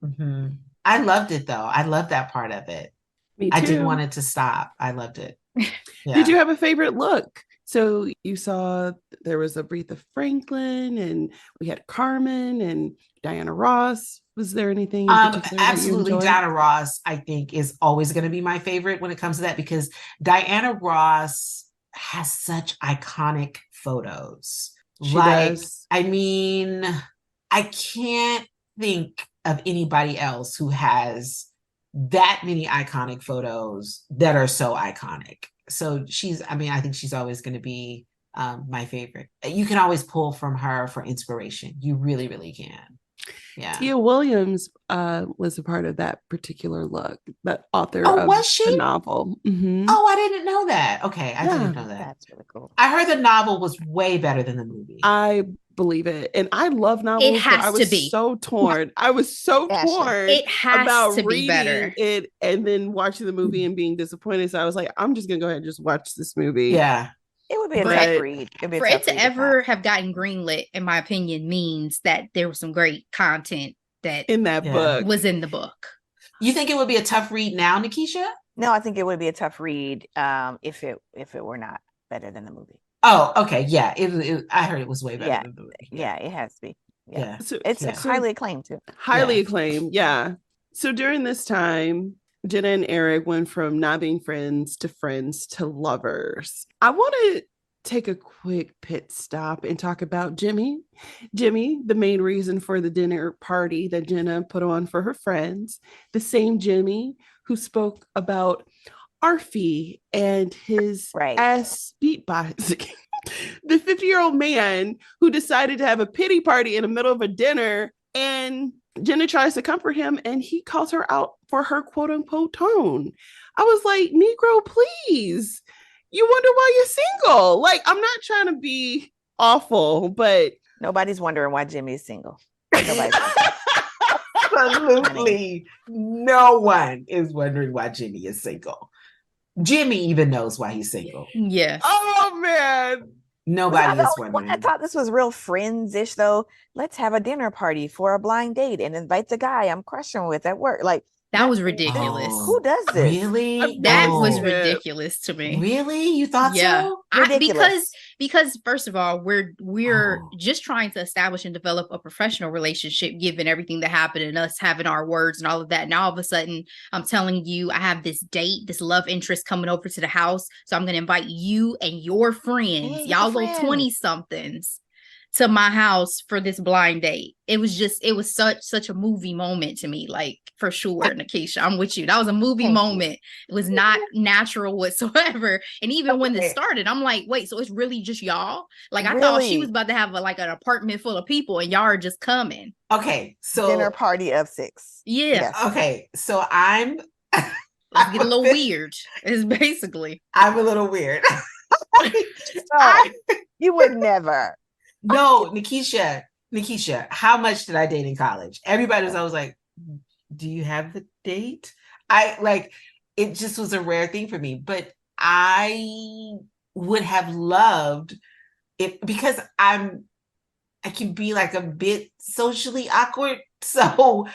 Mm-hmm. I loved it though. I loved that part of it. Me too. I didn't want it to stop. I loved it. Yeah. Did you have a favorite look? So you saw there was Aretha Franklin and we had Carmen and Diana Ross. Was there anything in particular absolutely Diana Ross, I think, is always going to be my favorite when it comes to that, because Diana Ross has such iconic photos. She does. I mean, I can't think of anybody else who has that many iconic photos that are so iconic. So I think she's always going to be my favorite. You can always pull from her for inspiration. You really, really can. Yeah. Tia Williams was a part of that particular look, the author of the novel. Mm-hmm. Oh, I didn't know that. Okay, I didn't know that. That's really cool. I heard the novel was way better than the movie. I believe it. And I love novels. It has to be. So torn. I was so torn it has about to be reading better. it and then watching the movie and being disappointed. So I was like, I'm just going to go ahead and just watch this movie. Yeah. It would be a tough read. For it to ever have gotten greenlit, in my opinion, means that there was some great content that in that book was in the book. You think it would be a tough read now, NeKisha? No, I think it would be a tough read if it were not better than the movie. Oh, okay. Yeah. I heard it was way better than the movie. Yeah, it has to be. Yeah. So, it's highly acclaimed too. Highly acclaimed. Yeah. So during this time, Jenna and Eric went from not being friends to lovers. I want to take a quick pit stop and talk about Jimmy. Jimmy, the main reason for the dinner party that Jenna put on for her friends. The same Jimmy who spoke about Arfie and his ass beatboxing. The 50-year-old man who decided to have a pity party in the middle of a dinner, and Jenna tries to comfort him and he calls her out for her quote unquote tone. I was like, Negro, please. You wonder why you're single. Like, I'm not trying to be awful, but nobody's wondering why Jimmy is single. Absolutely no one is wondering why Jimmy is single. Jimmy even knows why he's single. Yes. Oh man. Nobody is wondering. I thought this was real friends-ish though. Let's have a dinner party for a blind date and invite the guy I'm crushing with at work. Like, That was ridiculous. Who does this? Really? That was ridiculous to me. Really? You thought so? Because first of all, we're just trying to establish and develop a professional relationship, given everything that happened and us having our words and all of that. And all of a sudden, I'm telling you, I have this date, this love interest coming over to the house. So I'm going to invite you and your friends, y'all little 20-somethings, to my house for this blind date. It was such a movie moment to me, like, for sure, NeKisha, I'm with you. That was a movie moment. It was not natural whatsoever. And even when it started, I'm like, wait, so it's really just y'all? Like, I thought she was about to have an apartment full of people and y'all are just coming. Okay, so dinner party of 6. Yeah. Yes. Okay, so Let's get a little weird. It's basically. I'm a little weird. You would never. No, NeKisha, how much did I date in college? Everybody was always like, do you have the date? It just was a rare thing for me, but I would have loved it because I can be like a bit socially awkward. So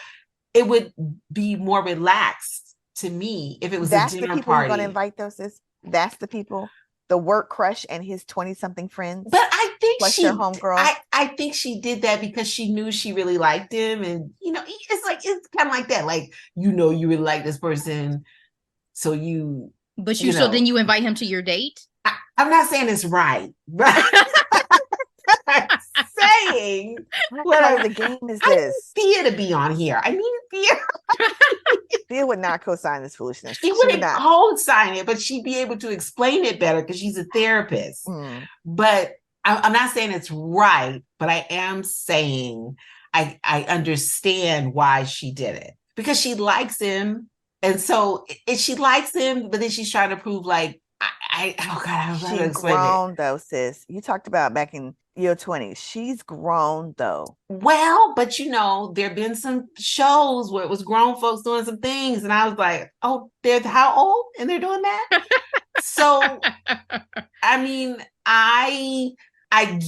it would be more relaxed to me if it was a dinner party. That's the people you're going to invite, though, sis? That's the people? The work crush and his 20-something friends? But I think your homegirl. I think she did that because she knew she really liked him. And, it's kind of like that. Like, you really like this person. So you. But so then you invite him to your date? I'm not saying it's right. I'm saying what kind of the game is this? Thea to be on here. I need Thea. Thea would not co-sign this foolishness. She wouldn't co-sign it, but she'd be able to explain it better because she's a therapist. But I'm not saying it's right, but I am saying I understand why she did it because she likes him. And so she likes him, but then she's trying to prove like, I don't know how to explain grown, though, sis. You talked about back in your 20s. She's grown, though. Well, but there have been some shows where it was grown folks doing some things, and I was like, oh, they're how old? And they're doing that? So, I mean, I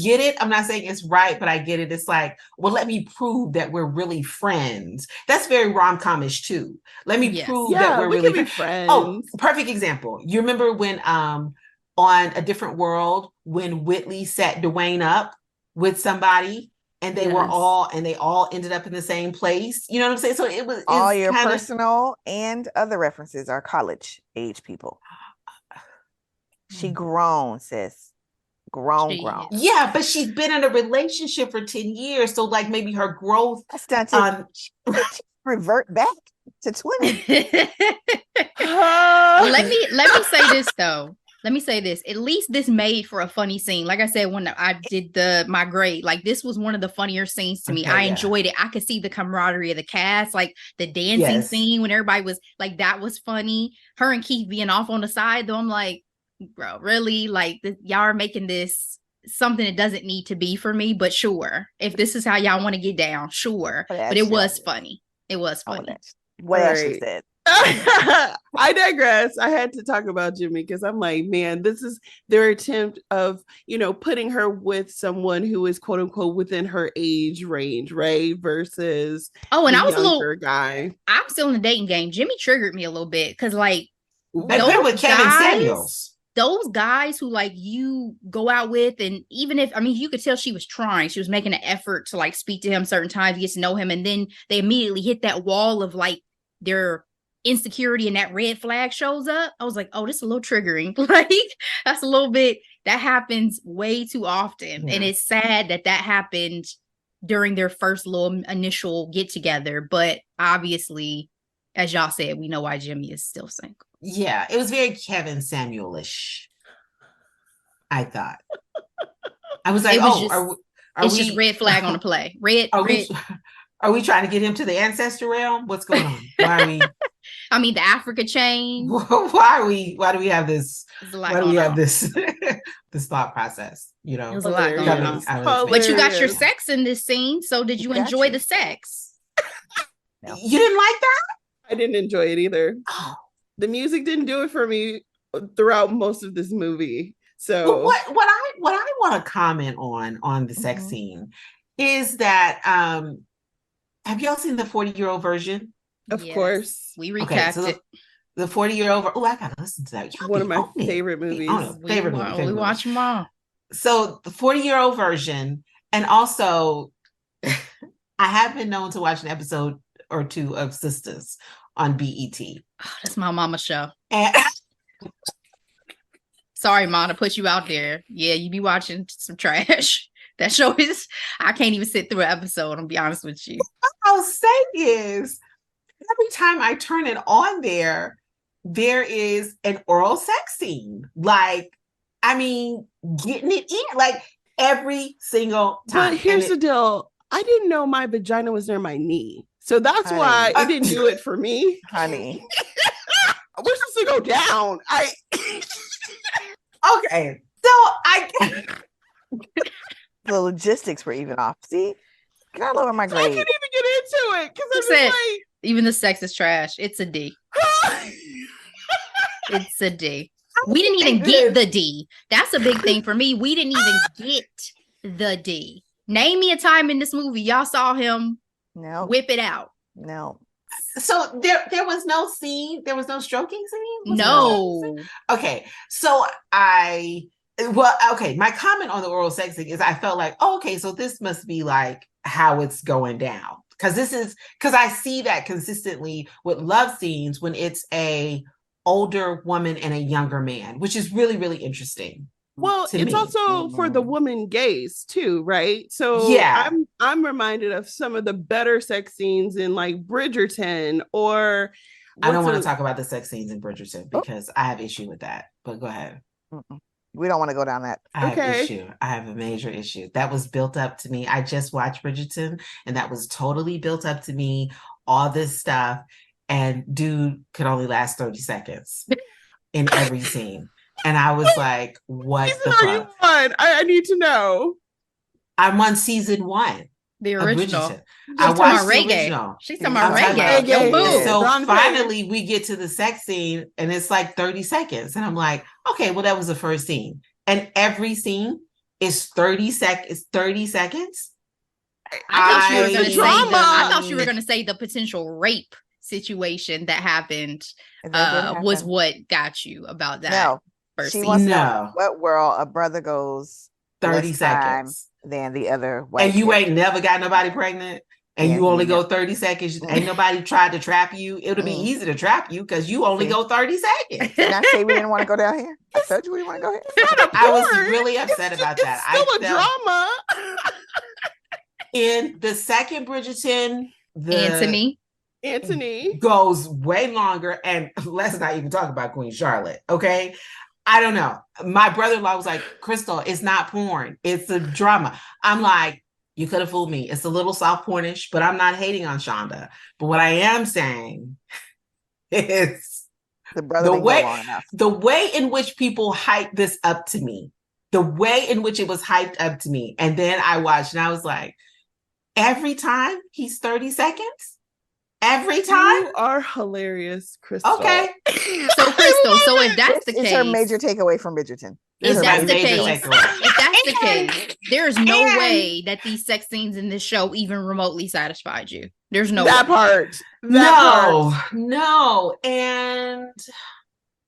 get it. I'm not saying it's right, but I get it. It's like, well, let me prove that we're really friends. That's very rom-com-ish too. Let me prove that we're really friends. Oh, perfect example. You remember when on A Different World, when Whitley set Dwayne up with somebody and they all ended up in the same place. You know what I'm saying? So it's all your personal and other references are college age people. She grown, sis. Grown. Yeah, but she's been in a relationship for 10 years. So like maybe her growth. That's not revert back to 20. Let me say this though. Let me say this. At least this made for a funny scene. Like I said, when I did my grade, like this was one of the funnier scenes to me. I enjoyed it. I could see the camaraderie of the cast, like the dancing scene when everybody was like, that was funny. Her and Keith being off on the side though. I'm like, bro, really? Like y'all are making this something it doesn't need to be for me, but sure. If this is how y'all want to get down, sure. But it was funny. It was funny. What Ashley said. I digress. I had to talk about Jimmy because I'm like, man, this is their attempt of, putting her with someone who is quote unquote within her age range, right? Versus and I was a little guy. I'm still in the dating game. Jimmy triggered me a little bit because like they're with Kevin Samuels. Those guys who like you go out with, and even if you could tell she was trying, she was making an effort to like speak to him certain times, get to know him, and then they immediately hit that wall of like their insecurity and that red flag shows up. I was like, oh, this is a little triggering. Like that's a little bit that happens way too often. And it's sad that happened during their first little initial get together. But obviously, as y'all said, we know why Jimmy is still single. Yeah, it was very Kevin Samuel-ish, I thought. I was like, it's just red flag on the play. Are we trying to get him to the ancestor realm? What's going on? Why are we? The Africa chain. Why do we have this? Why do we have this thought process? It was a lot going on. But you got your sex in this scene. So did you enjoy the sex? No. You didn't like that? I didn't enjoy it either. Oh. The music didn't do it for me throughout most of this movie. So what I want to comment on the sex scene is that have y'all seen the 40-year-old version? Of course. We recapped it. The 40-year-old. Oh, I gotta listen to that. One of my favorite movies. We watch them all. So the 40-year-old version, and also I have been known to watch an episode or two of Sisters on BET. Oh, that's my mama's show. And sorry, Mom, to put you out there. Yeah, you be watching some trash. That show is, I can't even sit through an episode, I'll be honest with you. What I'll say is, every time I turn it on there is an oral sex scene. Like, I mean, getting it in, like every single time. But here's the deal. I didn't know my vagina was near my knee. So that's why it didn't do it for me. Honey. We're supposed to go down. Okay. So the logistics were even off. See? Gotta lower my grade. I couldn't even get into it because I was like, even the sex is trash. It's a D. It's a D. We didn't even get the D. That's a big thing for me. We didn't even get the D. Name me a time in this movie y'all saw him whip it out. No. So there was no scene. There was no stroking scene. No. Okay. So my comment on the oral sex thing is I felt like, okay, so this must be like how it's going down. Because I see that consistently with love scenes when it's a older woman and a younger man, which is really, really interesting. Well, it's also for the woman gaze too, right? So yeah, I'm reminded of some of the better sex scenes in like Bridgerton, or I don't want to talk about the sex scenes in Bridgerton because I have issue with that. But go ahead. We don't want to go down that. I have a major issue that was built up to me. I just watched Bridgerton, and that was totally built up to me. All this stuff, and dude could only last 30 seconds in every scene. And I was like, what the fuck? I need to know. I'm on season 1. The original. I watched the original. She's talking about reggae. So finally we get to the sex scene and it's like 30 seconds. And I'm like, okay, well, that was the first scene. And every scene is 30 seconds. I thought you were going to say the potential rape situation that happened was what got you about that. No. She wants to know what world a brother goes 30 seconds than the other white and you ain't never got nobody pregnant and you only go 30 seconds. Ain't nobody tried to trap you. It'll be easy to trap you because you only go 30 seconds. Did I say we didn't want to go down here? I told you we didn't want to go here. I was really upset about that. It's still a drama. In the second Bridgerton, Anthony goes way longer, and let's not even talk about Queen Charlotte. Okay. I don't know. My brother-in-law was like, Crystal, it's not porn. It's a drama. I'm like, you could have fooled me. It's a little soft pornish, but I'm not hating on Shonda. But what I am saying is the way in which people hype this up to me, the way in which it was hyped up to me. And then I watched and I was like, every time he's 30 seconds? Every time? You are hilarious, Crystal. Okay. So Crystal, so if that's the case, it's her major takeaway from Bridgerton. If that's the case, there's no way that these sex scenes in this show even remotely satisfied you. There's no that way. part. No. And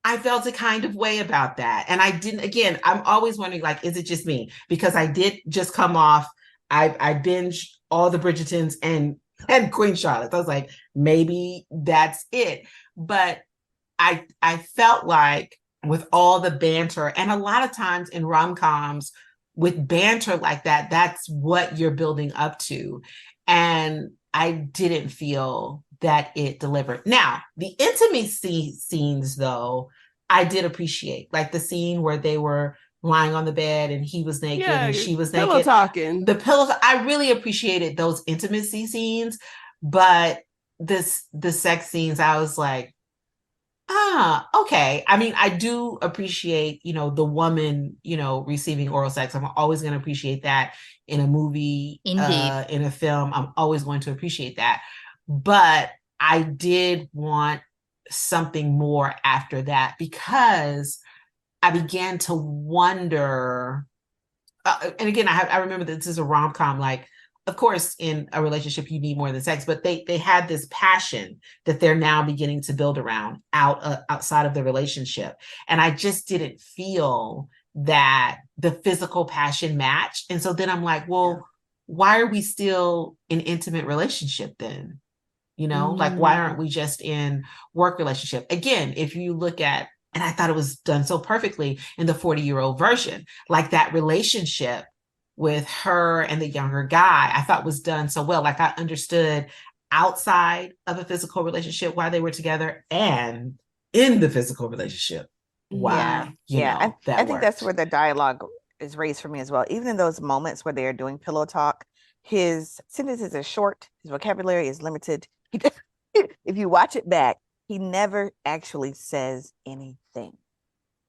I felt a kind of way about that. And I didn't, again, I'm always wondering, like, is it just me? Because I did just come off, I binged all the Bridgertons and Queen Charlotte. I was like, maybe that's it. But I felt like with all the banter, and a lot of times in rom-coms with banter like that, that's what you're building up to. And I didn't feel that it delivered. Now, the intimacy scenes, though, I did appreciate. Like the scene where they were lying on the bed and he was naked and she was naked. Pillow talking. The pillows. I really appreciated those intimacy scenes, but the sex scenes, I was like, okay. I mean, I do appreciate, the woman, receiving oral sex. I'm always going to appreciate that in a movie, in a film. I'm always going to appreciate that. But I did want something more after that because I began to wonder, and again, I remember that this is a rom-com, like, of course, in a relationship, you need more than sex, but they had this passion that they're now beginning to build around outside of the relationship. And I just didn't feel that the physical passion matched. And so then I'm like, well, why are we still in intimate relationship then? You know, like, why aren't we just in work relationship? Again, if you look at, and I thought it was done so perfectly in the 40-year-old version, like that relationship with her and the younger guy, I thought was done so well. Like I understood outside of a physical relationship why they were together, and in the physical relationship why, I think that's where the dialogue is raised for me as well. Even in those moments where they are doing pillow talk, his sentences are short, his vocabulary is limited. If you watch it back, he never actually says anything.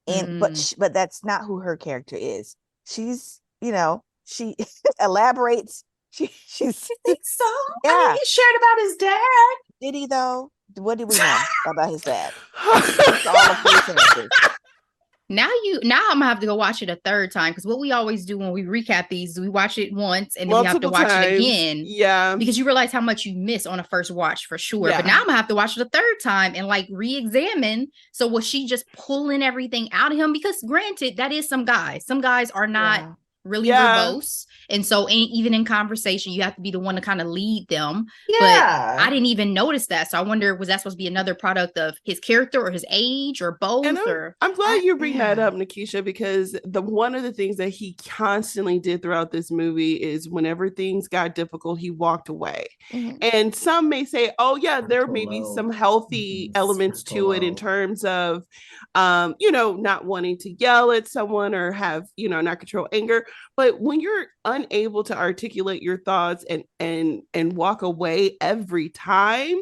And but that's not who her character is. She's, you know, she elaborates. She's think so. Yeah. I mean, he shared about his dad. Did he though? What did we know about his dad? All of his sentences. Now I'm gonna have to go watch it a third time, because what we always do when we recap these is we watch it once and then we have to watch it again. Yeah. Because you realize how much you miss on a first watch for sure. Yeah. But now I'm gonna have to watch it a third time and like re-examine. So was she just pulling everything out of him? Because granted, that is some guys. Some guys are not really verbose. And so even in conversation, you have to be the one to kind of lead them. Yeah. But I didn't even notice that. So I wonder, was that supposed to be another product of his character or his age or both? And I'm glad you bring that up, NeKisha, because one of the things that he constantly did throughout this movie is whenever things got difficult, he walked away. Mm-hmm. And some may say, oh yeah, there may be some healthy elements to it in terms of, you know, not wanting to yell at someone or have, you know, not control anger. But when you're unable to articulate your thoughts and walk away every time,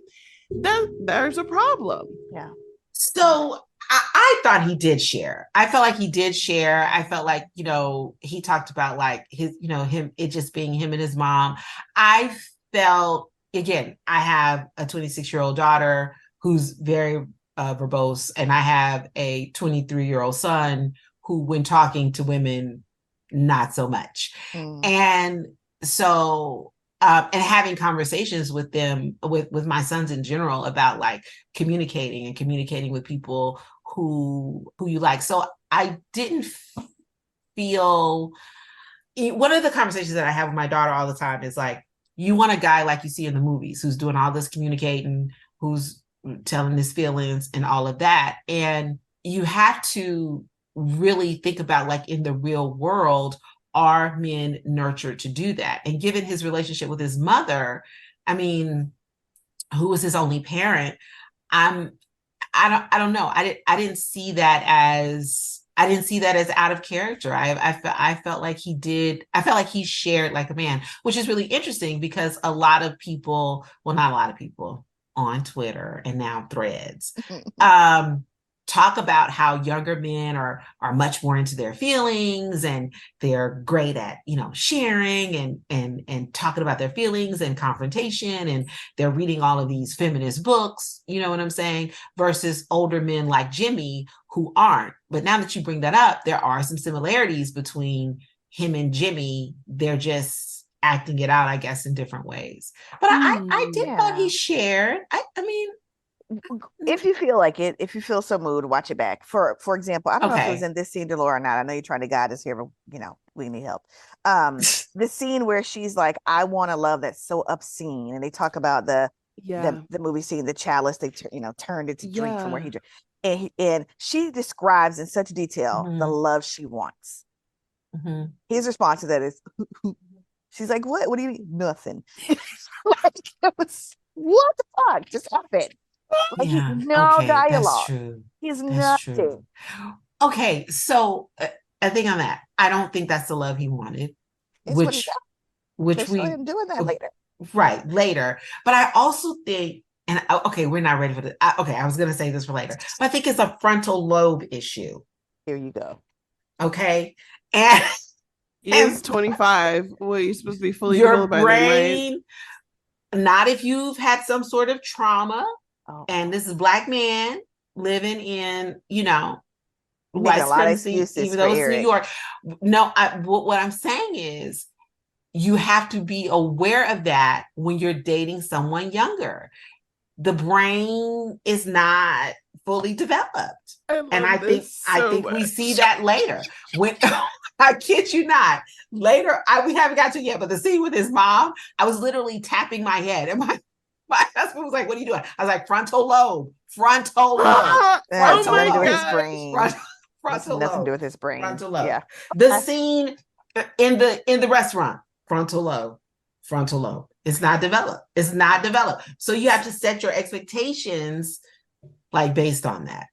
then there's a problem. Yeah. So I thought he did share. I felt like he did share. I felt like, you know, he talked about like his, you know, him, it just being him and his mom. I felt, again, I have a 26-year-old daughter who's very verbose, and I have a 23-year-old son who, when talking to women, not so much. And so and having conversations with them, with my sons in general, about like communicating with people who you like. So I didn't feel, one of the conversations that I have with my daughter all the time is like, you want a guy like you see in the movies, who's doing all this communicating, who's telling his feelings and all of that. And you have to really think about, like, in the real world, are men nurtured to do that? And given his relationship with his mother, I mean, who was his only parent, I don't know. I didn't see that as out of character. I felt like he did. I felt like he shared like a man, which is really interesting because a lot of people, well, not a lot of people on Twitter and now Threads, talk about how younger men are much more into their feelings, and they're great at, you know, sharing and talking about their feelings and confrontation, and they're reading all of these feminist books, you know what I'm saying, versus older men like Jimmy who aren't. But now that you bring that up, there are some similarities between him and Jimmy. They're just acting it out, I guess, in different ways. But I did thought he shared. I mean, if you feel like it, if you feel so moved, watch it back. For example, I don't know if it was in this scene, Delora, or not. I know you're trying to guide us here, but you know, we need help. The scene where she's like, I want a love that's so obscene, and they talk about the movie scene, the chalice they turned it to drink from where he drank, and she describes in such detail the love she wants. His response to that is, she's like, what do you mean? Nothing. Like, what the fuck just happened? Like, dialogue. That's true. He's nothing. True. Okay, so I think on that, I don't think that's the love he wanted. Which we him doing that later. Right, later. But I also think, and okay, we're not ready for this. Okay, I was going to say this for later, but I think it's a frontal lobe issue. Here you go. Okay, and he's 25. Well, you're supposed to be fully your by brain. Then, right? Not if you've had some sort of trauma. And this is Black man living in, you know, white supremacy, even though it's New York. No, what I'm saying is, you have to be aware of that when you're dating someone younger. The brain is not fully developed. I think we see that later. When I kid you not, later, we haven't got to it yet, but the scene with his mom, I was literally tapping my head. And my husband was like, what are you doing? I was like, frontal lobe. Frontal lobe. Nothing to do with his brain. Frontal nothing lobe. to do with his brain. Frontal lobe. Yeah. The scene in the restaurant, frontal lobe. Frontal lobe. It's not developed. It's not developed. So you have to set your expectations like based on that.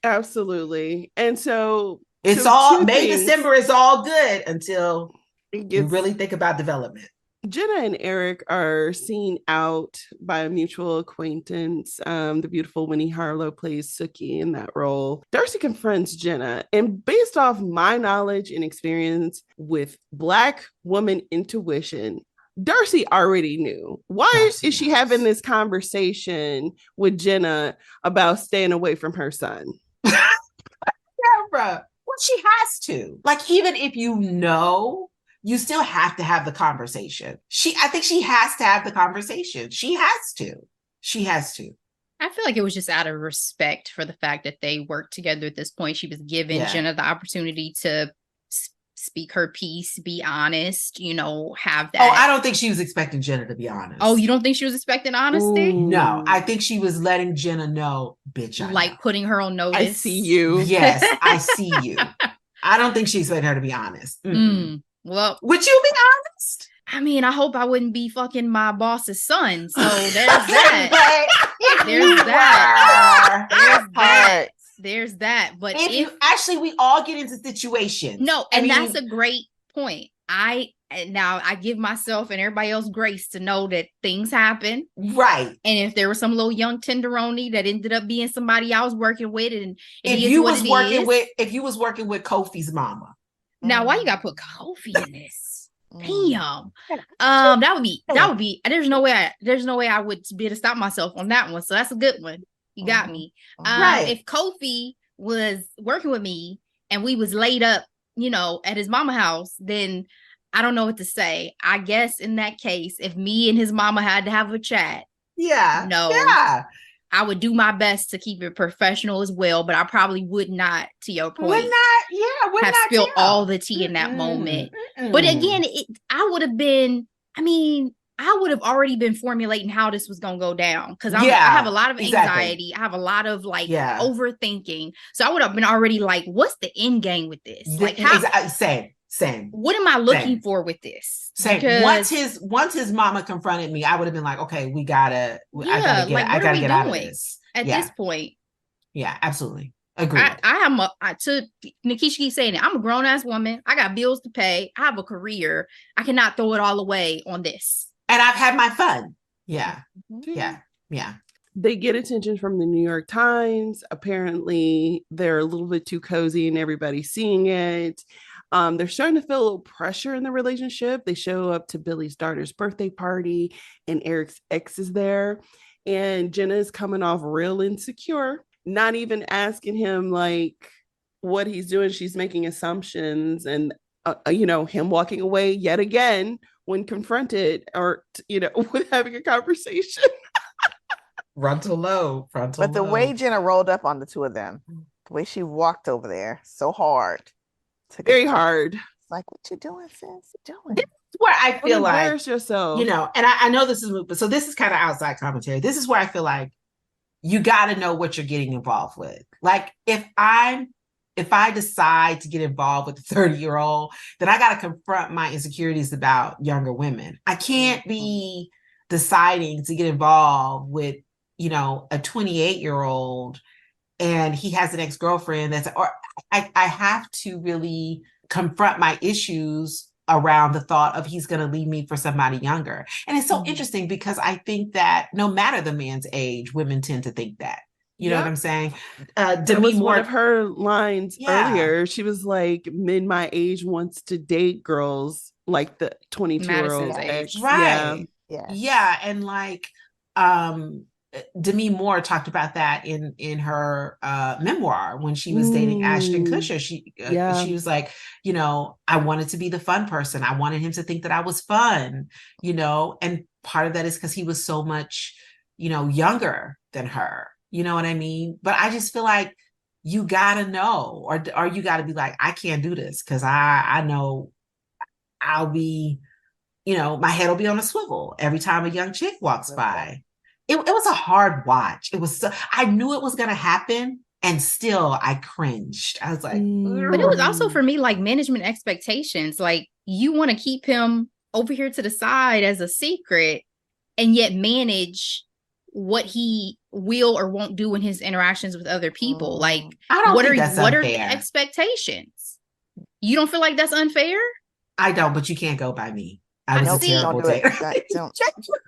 Absolutely. And so it's all May, December is all good until you really think about development. Jenna and Eric are seen out by a mutual acquaintance. The beautiful Winnie Harlow plays Sookie in that role. Darcy confronts Jenna, and based off my knowledge and experience with Black woman intuition, Darcy already knew. Why is she having this conversation with Jenna about staying away from her son? Yeah, bro. Well, she has to. Like, even if you know, you still have to have the conversation. I think she has to have the conversation. She has to. I feel like it was just out of respect for the fact that they worked together at this point. She was giving Jenna the opportunity to speak her piece, be honest, have that. Oh, I don't think she was expecting Jenna to be honest. Oh, you don't think she was expecting honesty? Ooh. No, I think she was letting Jenna know, bitch, I know. Putting her on notice. I see you. Yes, I see you. I don't think she expected her to be honest. Well, would you be honest? I mean, I hope I wouldn't be fucking my boss's son. So there's that. There's that. But if you actually, we all get into situations. No, and that's a great point. I give myself and everybody else grace to know that things happen. Right. And if there was some little young tenderoni that ended up being somebody I was working with, and if you was working with Kofi's mama. Now, why you gotta put Kofi in this? Damn. That would be. There's no way I would be able to stop myself on that one. So that's a good one. You got me. Right. If Kofi was working with me and we was laid up, at his mama house, then I don't know what to say. I guess in that case, if me and his mama had to have a chat, I would do my best to keep it professional as well, but I probably would not, to your point, have spilled all the tea in that moment. But again, I would have already been formulating how this was going to go down. Cause I have a lot of anxiety. Exactly. I have a lot of overthinking. So I would have been already like, what's the end game with this? Like, Same. What am I looking for with this? Same. Because once his mama confronted me, I would have been like, okay, I gotta get out of this. At this point. Yeah, absolutely. Agreed. To NeKisha keeps saying it. I'm a grown ass woman. I got bills to pay. I have a career. I cannot throw it all away on this. And I've had my fun. Yeah. Yeah. They get attention from the New York Times. Apparently, they're a little bit too cozy and everybody's seeing it. They're starting to feel a little pressure in the relationship. They show up to Billy's daughter's birthday party and Eric's ex is there. And Jenna is coming off real insecure, not even asking him like what he's doing. She's making assumptions and, him walking away yet again when confronted or, with having a conversation. Frontal lobe. But the way Jenna rolled up on the two of them, the way she walked over there so hard. Very hard. It's like, what you doing, sis? What you doing? This is where I feel like, yourself. And I know this is moot, but so this is kind of outside commentary. This is where I feel like you got to know what you're getting involved with. Like, if I decide to get involved with a 30-year-old, then I got to confront my insecurities about younger women. I can't be deciding to get involved with, a 28-year-old and he has an ex-girlfriend I have to really confront my issues around the thought of he's going to leave me for somebody younger. And it's so interesting because I think that no matter the man's age, women tend to think that. You know what I'm saying? That was one of her lines earlier. She was like, men my age wants to date girls like the 22-year-old age. Right. Yeah. And like, Demi Moore talked about that in her memoir when she was dating Ashton Kutcher. She was like, I wanted to be the fun person. I wanted him to think that I was fun, and part of that is because he was so much, younger than her. You know what I mean? But I just feel like you gotta know, or you gotta be like, I can't do this because I know I'll be, my head will be on a swivel every time a young chick walks by. It was a hard watch. It was I knew it was going to happen, and still I cringed. I was like, but it was also for me like management expectations. Like, you want to keep him over here to the side as a secret, and yet manage what he will or won't do in his interactions with other people. Like, what are the expectations? You don't feel like that's unfair? I don't, but you can't go by me. I was a terrible dater.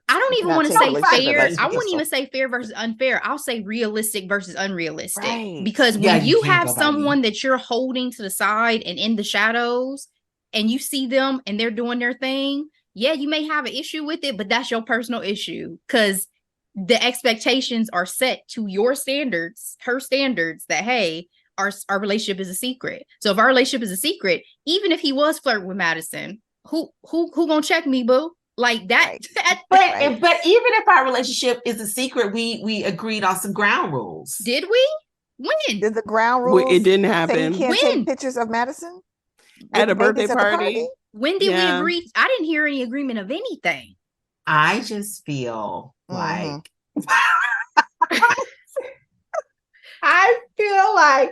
I don't even want to say fair. I wouldn't even say fair versus unfair. I'll say realistic versus unrealistic. Right. Because when you have someone that you're holding to the side and in the shadows, and you see them and they're doing their thing, you may have an issue with it, but that's your personal issue. Because the expectations are set to your standards, her standards, that, hey, our relationship is a secret. So if our relationship is a secret, even if he was flirting with Madison, who gonna check me, boo? Like that. Right. But even if our relationship is a secret, we agreed on some ground rules. Did we? When? Did the ground rules? It didn't happen. You can't take pictures of Madison at a birthday party. When did we agree? I didn't hear any agreement of anything. I just feel like I feel like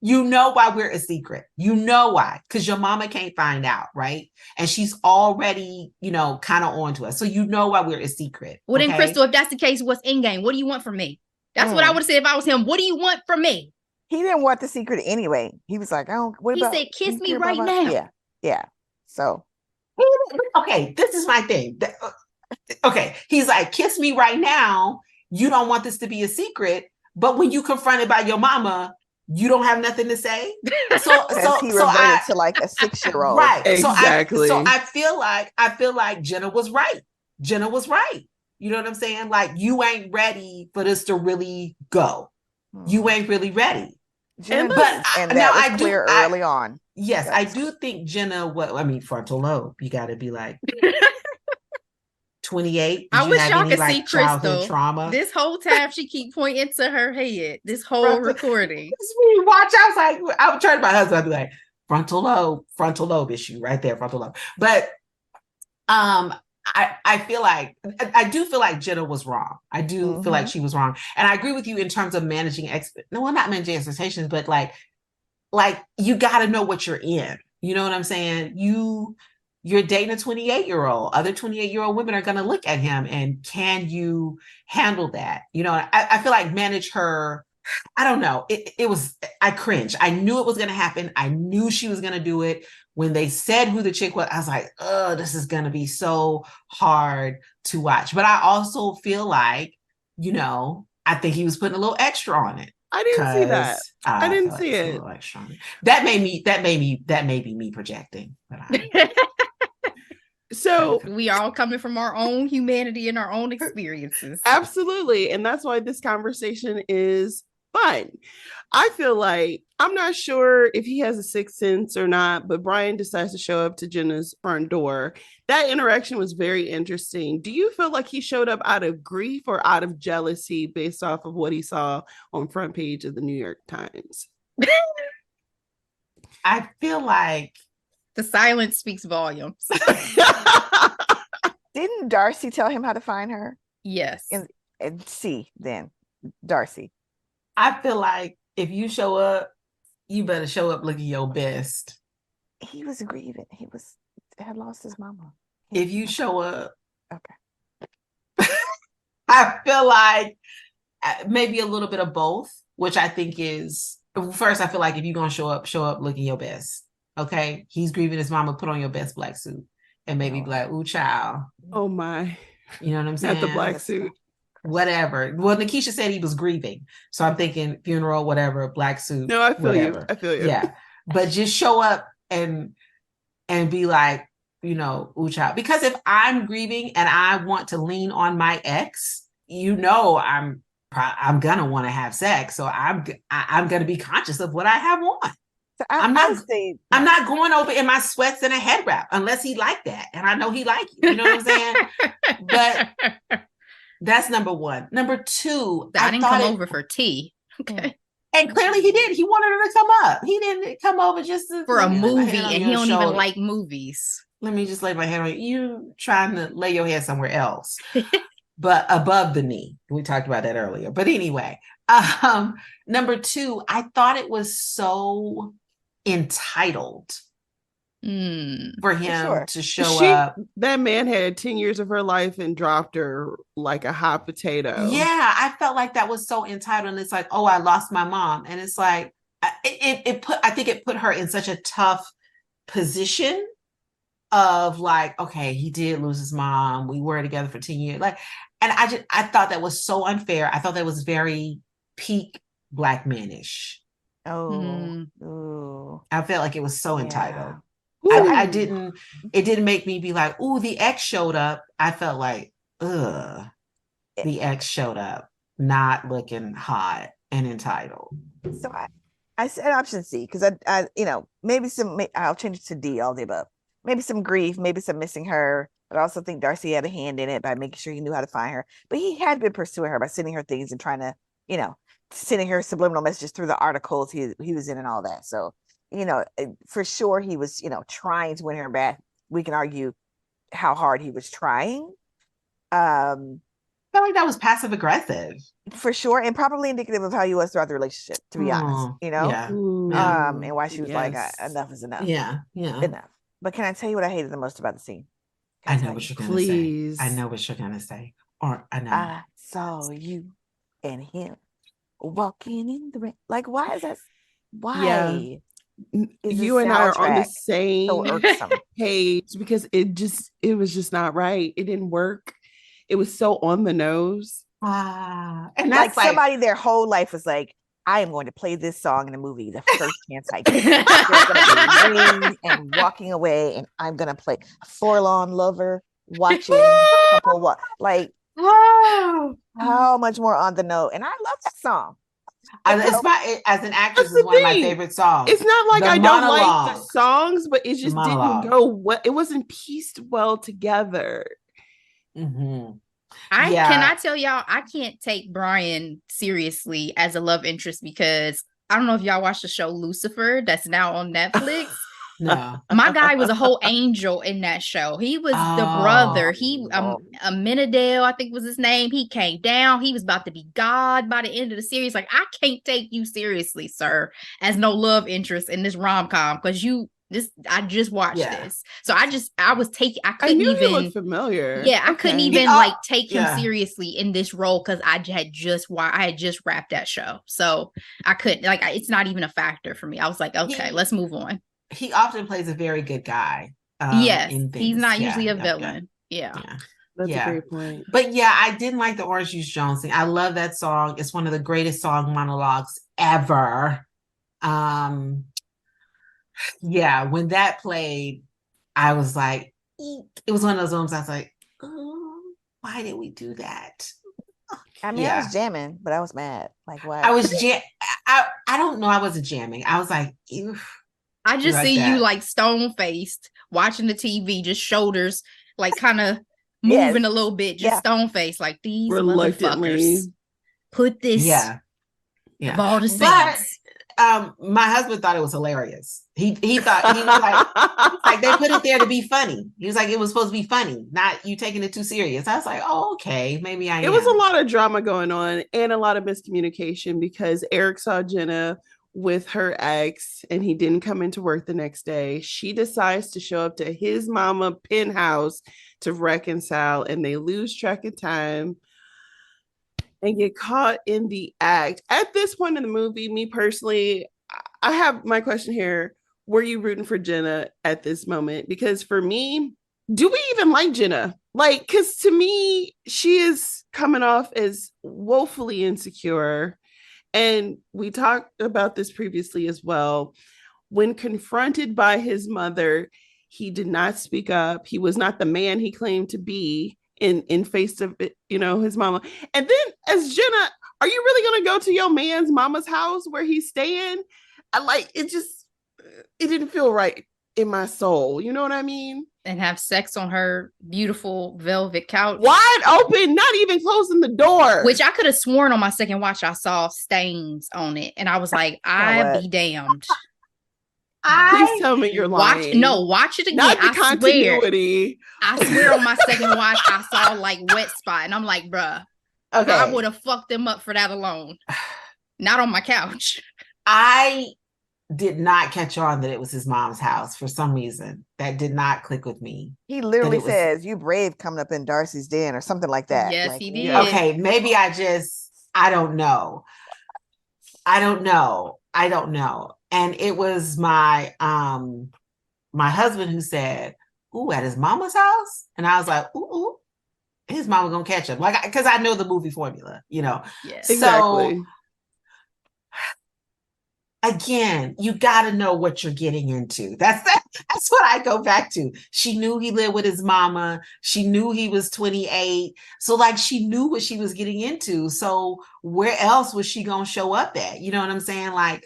why we're a secret. You know why? Because your mama can't find out, right? And she's already, kind of on to us. So why we're a secret. Well, then, Crystal, if that's the case, what's in game? What do you want from me? That's what I would have said if I was him. What do you want from me? He didn't want the secret anyway. He was like, he said, kiss me right now. Yeah. So. Okay, this is my thing. Okay, he's like, kiss me right now. You don't want this to be a secret. But when you confronted by your mama, you don't have nothing to say. So he reverted to like a 6-year-old. Right. Exactly. So I feel like Jenna was right. Jenna was right. You know what I'm saying? Like, you ain't ready for this to really go. You ain't really ready. And that was clear early on. Yes, I do think Jenna, frontal lobe, you got to be like 28. I wish y'all could see Crystal. Trauma? This whole time she keep pointing to her head. This whole recording. Watch. I was like, I would turn to my husband. I'd be like, frontal lobe issue right there, frontal lobe. But I feel like do feel like Jenna was wrong. I do feel like she was wrong, and I agree with you in terms of managing not managing expectations, but like you got to know what you're in. You know what I'm saying? You're dating a 28-year-old. Other 28-year-old women are going to look at him, and can you handle that? I feel like manage her. I don't know. I cringed. I knew it was going to happen. I knew she was going to do it. When they said who the chick was, I was like, oh, this is going to be so hard to watch. But I also feel like, I think he was putting a little extra on it. I didn't see that. I didn't see it. That may be me projecting. So we are all coming from our own humanity and our own experiences. Absolutely. And that's why this conversation is fun. I feel like, I'm not sure if he has a sixth sense or not, but Brian decides to show up to Jenna's front door. That interaction was very interesting. Do you feel like he showed up out of grief or out of jealousy based off of what he saw on front page of the New York Times? I feel like the silence speaks volumes. Didn't Darcy tell him how to find her? Yes. And see, then Darcy. I feel like if you show up, you better show up looking your best. He was grieving. He had lost his mama. If you show up, okay. I feel like maybe a little bit of both, which I think is, first, I feel like if you're going to show up looking your best. Okay. He's grieving his mama, put on your best black suit and maybe be like, ooh, child. Oh my. You know what I'm saying? Not the black suit. Whatever. Well, NeKisha said he was grieving. So I'm thinking funeral, whatever, black suit. No, I feel whatever. you. I feel you. Yeah. But just show up and be like, ooh, child. Because if I'm grieving and I want to lean on my ex, I'm gonna want to have sex, so I'm gonna be conscious of what I have on. So I'm not going over in my sweats and a head wrap unless he like that, and I know he like it. You know what I'm saying? But that's number one. Number two, I didn't come over for tea. Okay. And clearly he did. He wanted her to come up. He didn't come over just for a movie, and he don't even like movies. Let me just lay my head on you. Trying to lay your head somewhere else, but above the knee. We talked about that earlier. But anyway, number two, I thought it was so entitled for him to show up. That man had 10 years of her life and dropped her like a hot potato. Yeah, I felt like that was so entitled. And it's like, oh, I lost my mom. And it's like, I think it put her in such a tough position of like, okay, he did lose his mom. We were together for 10 years. Like, and I thought that was so unfair. I thought that was very peak Black manish. Oh, I felt like it was so entitled. It didn't make me be like, ooh, the ex showed up. I felt like, ugh, the ex showed up, not looking hot and entitled. So I said option C because I maybe I'll change it to D, all the above. Maybe some grief, maybe some missing her. But I also think Darcy had a hand in it by making sure he knew how to find her. But he had been pursuing her by sending her things and trying to, sending her subliminal messages through the articles he was in and all that. So, for sure he was, trying to win her back. We can argue how hard he was trying. I felt like that was passive aggressive. For sure. And probably indicative of how he was throughout the relationship, to be honest, Yeah. And why she was like, enough is enough. Yeah. Enough. But can I tell you what I hated the most about the scene? I know what you're going to say. I know what you're going to say. Or I know. I saw you and him walking in the rain. Like, why is that? Why? Yeah. You and I are on the same page because it was just not right. It didn't work. It was so on the nose. And that's like somebody their whole life was like, I am going to play this song in a movie the first chance I get. There's going to be rain and walking away, and I'm going to play a forlorn lover watching couple walk. Like, how much more on the note? And I love that song. As an actress, it's one of my favorite songs. It's not like I don't like the songs, but it just didn't go. It wasn't pieced well together. Mm-hmm. Can I tell y'all, I can't take Brian seriously as a love interest because I don't know if y'all watched the show Lucifer that's now on Netflix. No. My guy was a whole angel in that show. He was the brother. He Amenadale, I think was his name. He came down. He was about to be God by the end of the series. Like, I can't take you seriously, sir, as no love interest in this rom-com because I just watched this. So I couldn't even look familiar. Yeah, I couldn't even take him seriously in this role because I had just wrapped that show. So I couldn't, it's not even a factor for me. I was like, okay, let's move on. He often plays a very good guy. Yes, he's not usually a villain. Yeah. That's a great point. But yeah, I didn't like the Orange Juice Jones thing. I love that song. It's one of the greatest song monologues ever. Yeah, when that played, I was like, it was one of those moments I was like, oh, why did we do that? I mean, I was jamming, but I was mad. Like, why? I was I don't know. I wasn't jamming. I was like, ew. I just see you like stone faced watching the TV, just shoulders like kind of moving a little bit, just stone faced, like these motherfuckers put this of all the scenes. My husband thought it was hilarious. He thought he was like they put it there to be funny. He was like, it was supposed to be funny, not you taking it too serious. I was like, oh, okay, maybe I am. It was a lot of drama going on and a lot of miscommunication because Eric saw Jenna with her ex and he didn't come into work the next day. She decides to show up to his mama penthouse to reconcile and they lose track of time and get caught in the act. At this point in the movie, me personally, I have my question here. Were you rooting for Jenna at this moment? Because for me, do we even like Jenna? Like, because to me, she is coming off as woefully insecure. And we talked about this previously as well. When confronted by his mother, he did not speak up. He was not the man he claimed to be. in face of it, his mama. And then as Jenna, are you really gonna go to your man's mama's house where he's staying? It didn't feel right in my soul. You know what I mean? And have sex on her beautiful velvet couch. Wide open, not even closing the door. Which I could have sworn on my second watch I saw stains on it. And I was like, I be damned. Please tell me you're lying. Watch it again. Not the continuity. I swear on my second watch I saw like wet spot. And I'm like, bruh, okay. I would have fucked them up for that alone. Not on my couch. I did not catch on that it was his mom's house for some reason. That did not click with me. He literally says, "You brave coming up in Darcy's den," or something like that. Yes, he did. Okay, maybe I don't know. I don't know. And it was my my husband who said, "Ooh, at his mama's house," and I was like, "Ooh, his mama gonna catch him," like because I know the movie formula, Yes, exactly. So, again, you got to know what you're getting into. That's what I go back to. She knew he lived with his mama. She knew he was 28. So like she knew what she was getting into. So where else was she going to show up at? You know what I'm saying? Like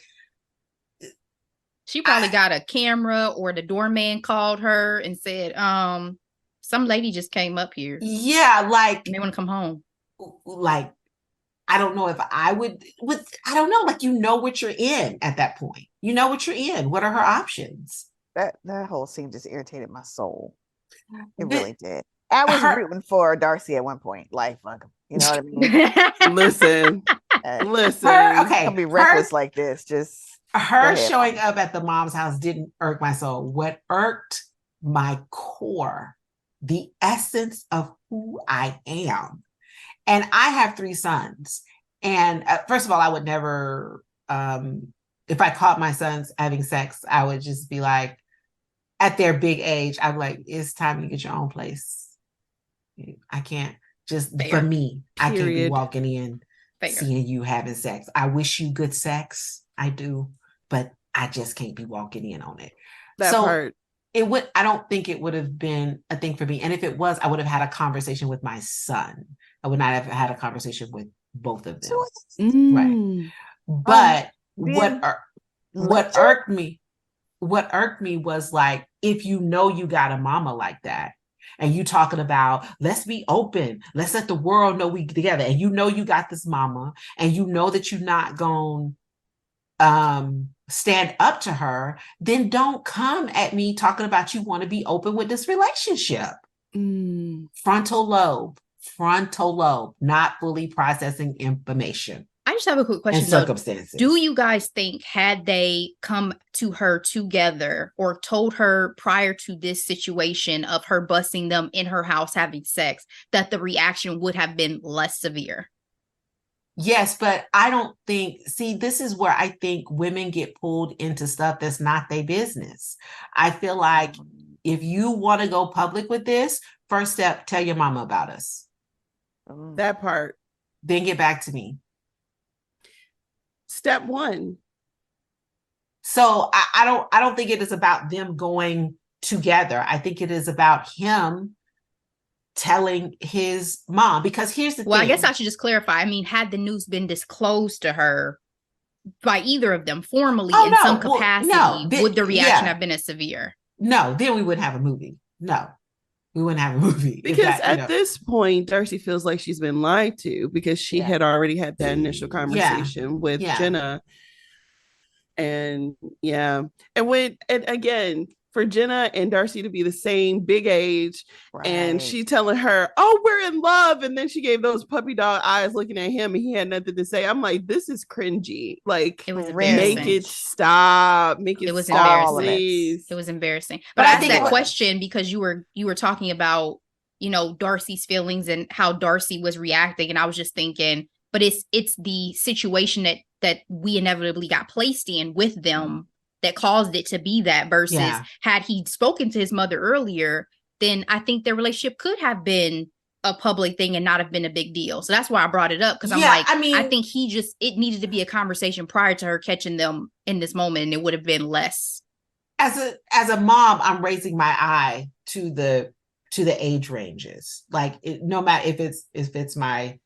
she probably got a camera, or the doorman called her and said, some lady just came up here. Yeah, like they want to come home. Like I don't know if I would I don't know, like what you're in at that point. You know what you're in. What are her options? That whole scene just irritated my soul. It really did. I was rooting for Darcy at one point. Like, fuck him. You know what I mean? Listen. Don't be reckless like this. Just her showing up at the mom's house didn't irk my soul. What irked my core, the essence of who I am. And I have 3 sons. And first of all, I would never, if I caught my sons having sex, I would just be like, at their big age, I'm like, it's time you get your own place. I can't for me, I can't be walking in, seeing you having sex. I wish you good sex. I do, but I just can't be walking in on it. That part. I don't think it would have been a thing for me. And if it was, I would have had a conversation with my son. I would not have had a conversation with both of them. Right. But what irked me was like, if you know you got a mama like that, and you talking about, let's be open, let's let the world know we together, and you got this mama, and you know that you're not going stand up to her, then don't come at me talking about you want to be open with this relationship. Frontal lobe, not fully processing information. I just have a quick question. Circumstances. Do you guys think, had they come to her together or told her prior to this situation of her busting them in her house having sex, that the reaction would have been less severe? Yes, but I don't think, this is where I think women get pulled into stuff that's not their business. I feel like if you want to go public with this, first step, tell your mama about us. That part. Then get back to me. Step 1. So I don't think it is about them going together. I think it is about him telling his mom, because here's the thing. I guess I should just clarify. I mean, had the news been disclosed to her by either of them formally in some capacity, would the reaction have been as severe? No, then we wouldn't have a movie. No, we wouldn't have a movie. Because at this point, Darcy feels like she's been lied to, because she had already had that initial conversation with Jenna. And again, for Jenna and Darcy to be the same big age, and she telling her, "Oh, we're in love," and then she gave those puppy dog eyes looking at him, and he had nothing to say. I'm like, this is cringy. Like, it was make it stop. Make it stop, please. It was embarrassing. But I asked that question because you were talking about, Darcy's feelings and how Darcy was reacting, and I was just thinking, but it's the situation that we inevitably got placed in with them that caused it to be that, versus had he spoken to his mother earlier, then I think their relationship could have been a public thing and not have been a big deal. So that's why I brought it up, because I think it needed to be a conversation prior to her catching them in this moment, and it would have been less. As a mom, I'm raising my eye to to the age ranges. Like no matter if it's my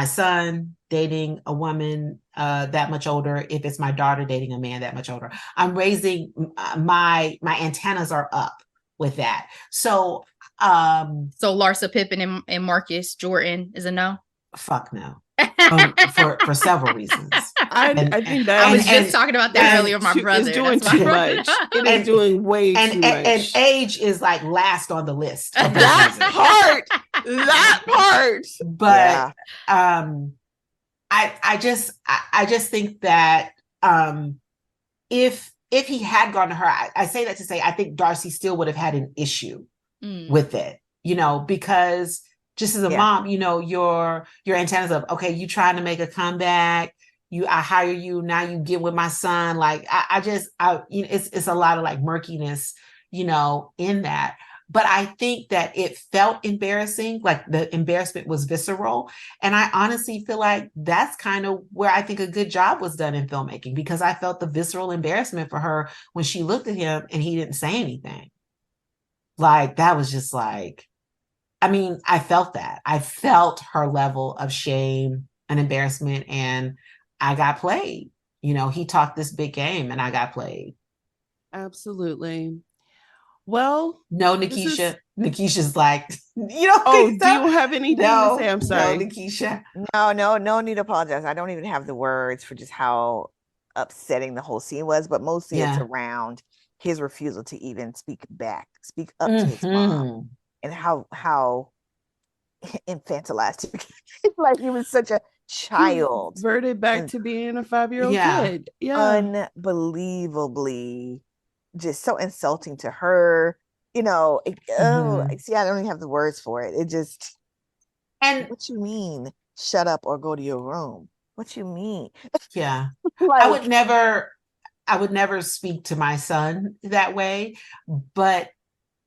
son dating a woman that much older, if it's my daughter dating a man that much older, I'm raising my antennas are up with that. So Larsa Pippen and Marcus Jordan is a no? Fuck no. For several reasons. I think that I was just talking about that earlier with my brother. It's doing too much. It is doing way too much. And age is like last on the list. That part. But I just think that if he had gone to her, I say that to say I think Darcy still would have had an issue with it, because just as a mom, your antennas up. Okay, you trying to make a comeback. I hire you, now you get with my son. Like it's a lot of like murkiness, in that. But I think that it felt embarrassing, like the embarrassment was visceral. And I honestly feel like that's kind of where I think a good job was done in filmmaking, because I felt the visceral embarrassment for her when she looked at him and he didn't say anything. Like, that was just like, I felt that. I felt her level of shame and embarrassment, and I got played. He talked this big game and I got played. Absolutely. Well, no, NeKisha. NeKisha's like, do you have anything to say? I'm sorry. No, NeKisha. No need to apologize. I don't even have the words for just how upsetting the whole scene was, but mostly it's around his refusal to even speak up to his mom, and how infantilized he like he was such a child. He reverted back to being a 5-year-old kid. Yeah. Unbelievably just so insulting to her. See, I don't even have the words for it. It just, and what you mean, shut up or go to your room? What you mean? Yeah. Like, I would never speak to my son that way. But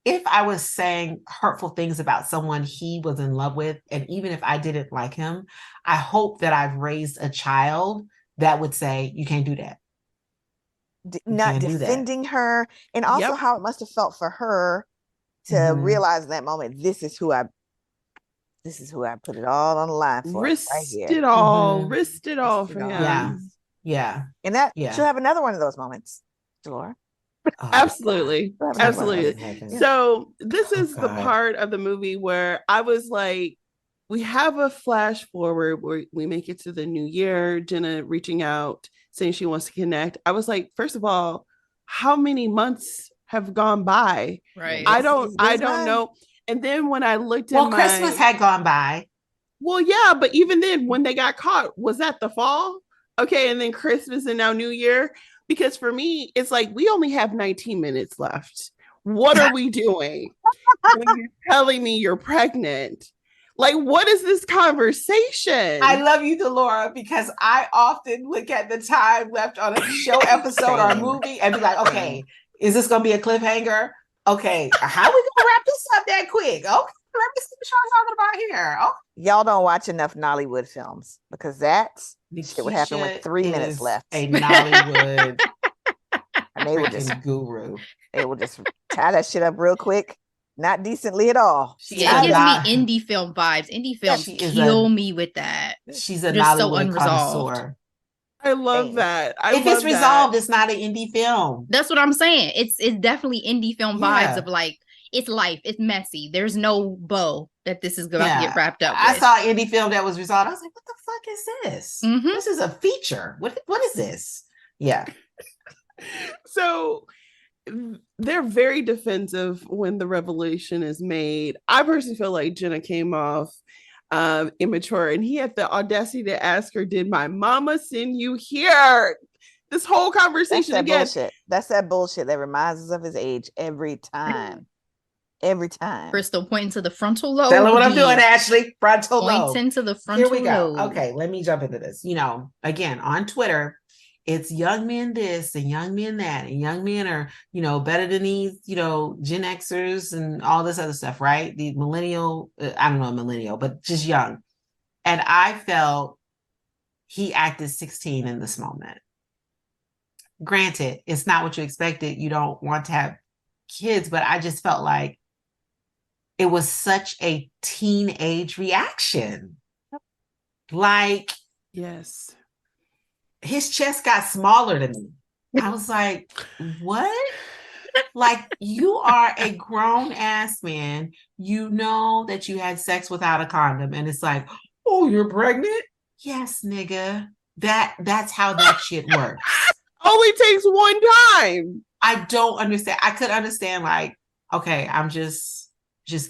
if I was saying hurtful things about someone he was in love with, and even if I didn't like him, I hope that I've raised a child that would say, you can't do that. Not defending her, and also how it must have felt for her to realize in that moment, this is who I put it all on the line for. Risked it all for him. Yeah. And that she'll have another one of those moments, Delora. Oh, absolutely. So this is the part of the movie where I was like, we have a flash forward where we make it to the new year, Jenna reaching out saying she wants to connect. I was like, first of all, how many months have gone by? Right. I don't know. And then when I looked at Christmas had gone by. Well, yeah, but even then when they got caught, was that the fall? Okay, and then Christmas and now New Year. Because for me, it's like we only have 19 minutes left. What are we doing when you're telling me you're pregnant? Like, what is this conversation? I love you, Delora, because I often look at the time left on a show episode or a movie and be like, okay, is this going to be a cliffhanger? Okay, how are we going to wrap this up that quick? Okay, let me see what y'all talking about here. Oh. Y'all don't watch enough Nollywood films, because that's shit would happen with 3 minutes left. A Nollywood and they will just guru. They will just tie that shit up real quick. Not decently at all. It gives me indie film vibes. Indie films kill me with that. She's a Nollywood so unresolved connoisseur. I love that. If it's resolved, it's not an indie film. That's what I'm saying. It's definitely indie film vibes of like, it's life. It's messy. There's no bow that this is going to get wrapped up with. I saw an indie film that was resolved. I was like, what the fuck is this? This is a feature. What is this? Yeah. So they're very defensive when the revelation is made. I personally feel like Jenna came off immature, and he had the audacity to ask her, did my mama send you here? This whole conversation again. Bullshit. That's that bullshit that reminds us of his age every time. Every time. Crystal pointing to the frontal lobe. Tell her what I'm doing, Ashley. Frontal lobe. Pointing to the frontal lobe. Here we go. Okay, let me jump into this. Again, on Twitter, it's young men this and young men that, and young men are, better than these, Gen Xers and all this other stuff, right? The millennial, I don't know millennial, but just young. And I felt he acted 16 in this moment. Granted, it's not what you expected. You don't want to have kids, but I just felt like it was such a teenage reaction. Like, yes, his chest got smaller to me. I was like, what? Like, you are a grown ass man. You know that you had sex without a condom. And it's like, oh, you're pregnant? Yes, nigga. That's how that shit works. Only takes one time. I don't understand. I could understand, like, okay, I'm just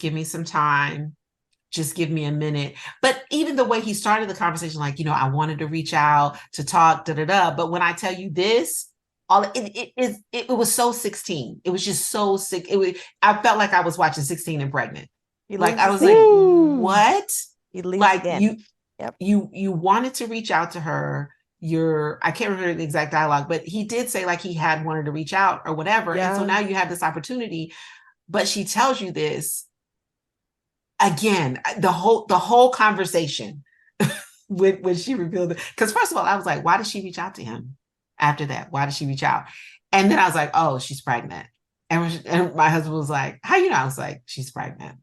give me some time. Just give me a minute. But even the way he started the conversation, like, you know, I wanted to reach out to talk, But when I tell you this, it was so 16. It was just so sick. I felt like I was watching 16 and Pregnant. Like, I was like, what? Like, you wanted to reach out to her. I can't remember the exact dialogue, but he did say like he had wanted to reach out or whatever. Yeah. And so now you have this opportunity, but she tells you this again, the whole conversation when she revealed it. Because first of all, I was like, why did she reach out to him after that? Why did she reach out? And then I was like, oh, she's pregnant. And my husband was like, how you know? I was like, she's pregnant.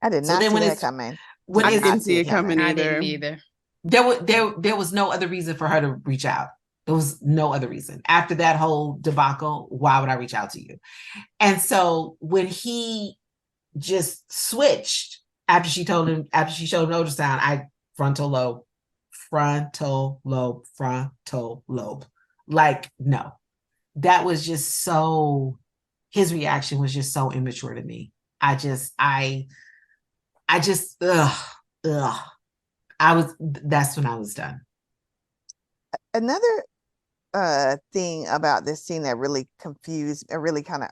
I did not see that coming. I didn't see it coming either. I didn't either. There was no other reason for her to reach out. There was no other reason. After that whole debacle, why would I reach out to you? And so when he just switched after she showed him ultrasound, frontal lobe. Like, no. That was just so, his reaction was just so immature to me. That's when I was done. Another thing about this scene that really confused and really kind of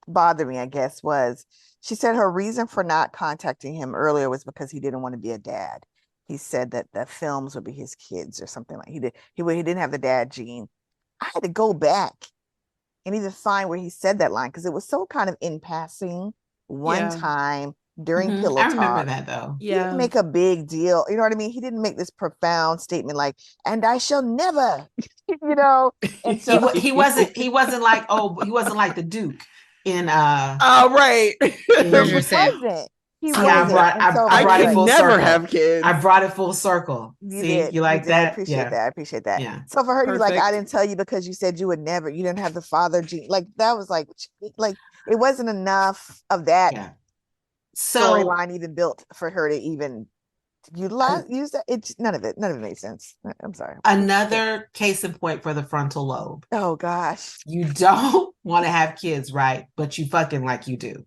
bothered me, I guess, was she said her reason for not contacting him earlier was because he didn't want to be a dad. He said that the films would be his kids or something like he didn't have the dad gene. I had to go back and even find where he said that line because it was so kind of in passing one time during pillow talk. I remember that though. He didn't make a big deal. You know what I mean? He didn't make this profound statement like, and I shall never, you know. And so he wasn't like, he wasn't like the Duke in right. He I brought it full circle. Have kids. I brought it full circle. You like that? I appreciate that. Yeah. So for her to be like, I didn't tell you because you said you didn't have the father gene. Like that was like it wasn't enough of that. Yeah. Storyline even built for her to even use that. None of it made sense. I'm sorry. Another case in point for the frontal lobe. Oh gosh. You don't want to have kids, right? But you fucking like you do.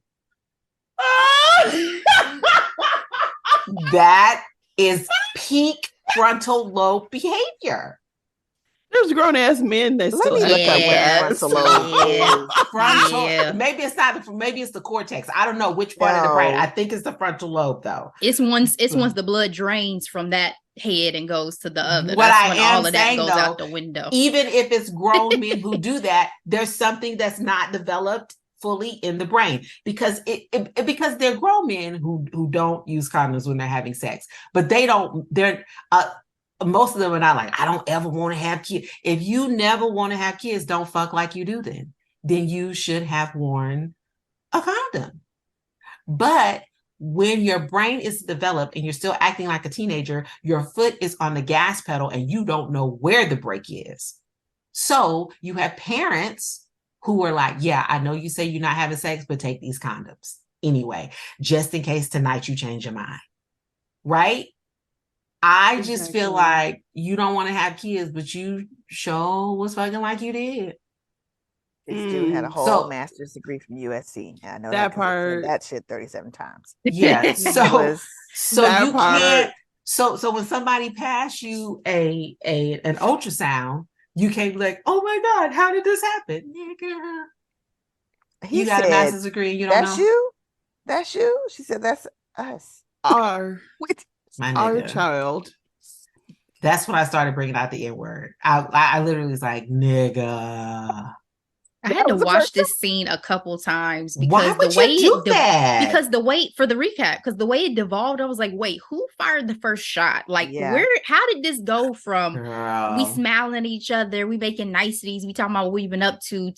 That is peak frontal lobe behavior. There's grown ass men that still look at frontal lobe. Maybe it's not. Maybe it's the cortex. I don't know which part of the brain. I think it's the frontal lobe, though. It's once the blood drains from that head and goes to the other. What That's I when am all of saying, that goes though, out the window. Even if it's grown men who do that, there's something that's not developed fully in the brain because because they're grown men who don't use condoms when they're having sex, but most of them are not like, I don't ever want to have kids. If you never want to have kids, don't fuck like you do then you should have worn a condom. But when your brain is developed and you're still acting like a teenager, your foot is on the gas pedal and you don't know where the brake is. So you have parents who are like, yeah, I know you say you're not having sex, but take these condoms anyway, just in case tonight you change your mind. Right? I just feel like you don't want to have kids, but you sure was fucking like you did. This dude had a whole master's degree from USC. I know that part. That shit 37 times. Yeah. So you can't. So when somebody pass you an ultrasound, you can't be like, oh my God, how did this happen? Nigga. You got a master's degree and you don't know? That's you? She said, that's us. Our child. That's when I started bringing out the N-word. I literally was like, nigga. I had to watch this scene a couple times because why would you do that? Because the way for the recap, because the way it devolved, I was like, wait, who fired the first shot? Like, how did this go from we smiling at each other, we making niceties, we talking about what we've been up to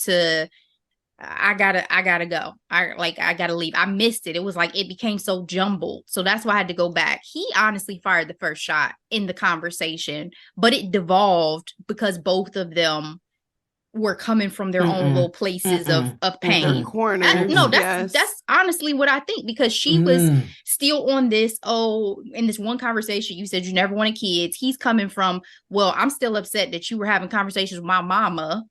I gotta go. I gotta leave. I missed it. It was like it became so jumbled. So that's why I had to go back. He honestly fired the first shot in the conversation, but it devolved because both of them were coming from their own little places of pain. Corner. No, that's honestly what I think, because she was still on this, in this one conversation, you said you never wanted kids. He's coming from, well, I'm still upset that you were having conversations with my mama,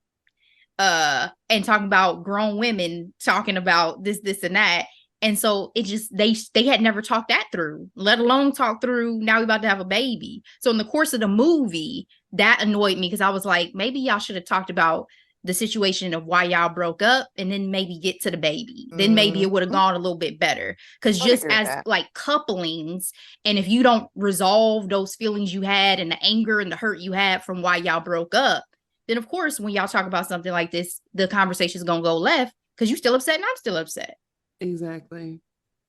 and talking about grown women talking about this and that. And so it just, they had never talked that through, let alone talk through, now we're about to have a baby. So in the course of the movie, that annoyed me, because I was like, maybe y'all should have talked about the situation of why y'all broke up, and then maybe get to the baby. Then maybe it would have gone a little bit better. Because just as like couplings, and if you don't resolve those feelings you had and the anger and the hurt you had from why y'all broke up, then of course, when y'all talk about something like this, the conversation is going to go left, because you're still upset and I'm still upset. Exactly.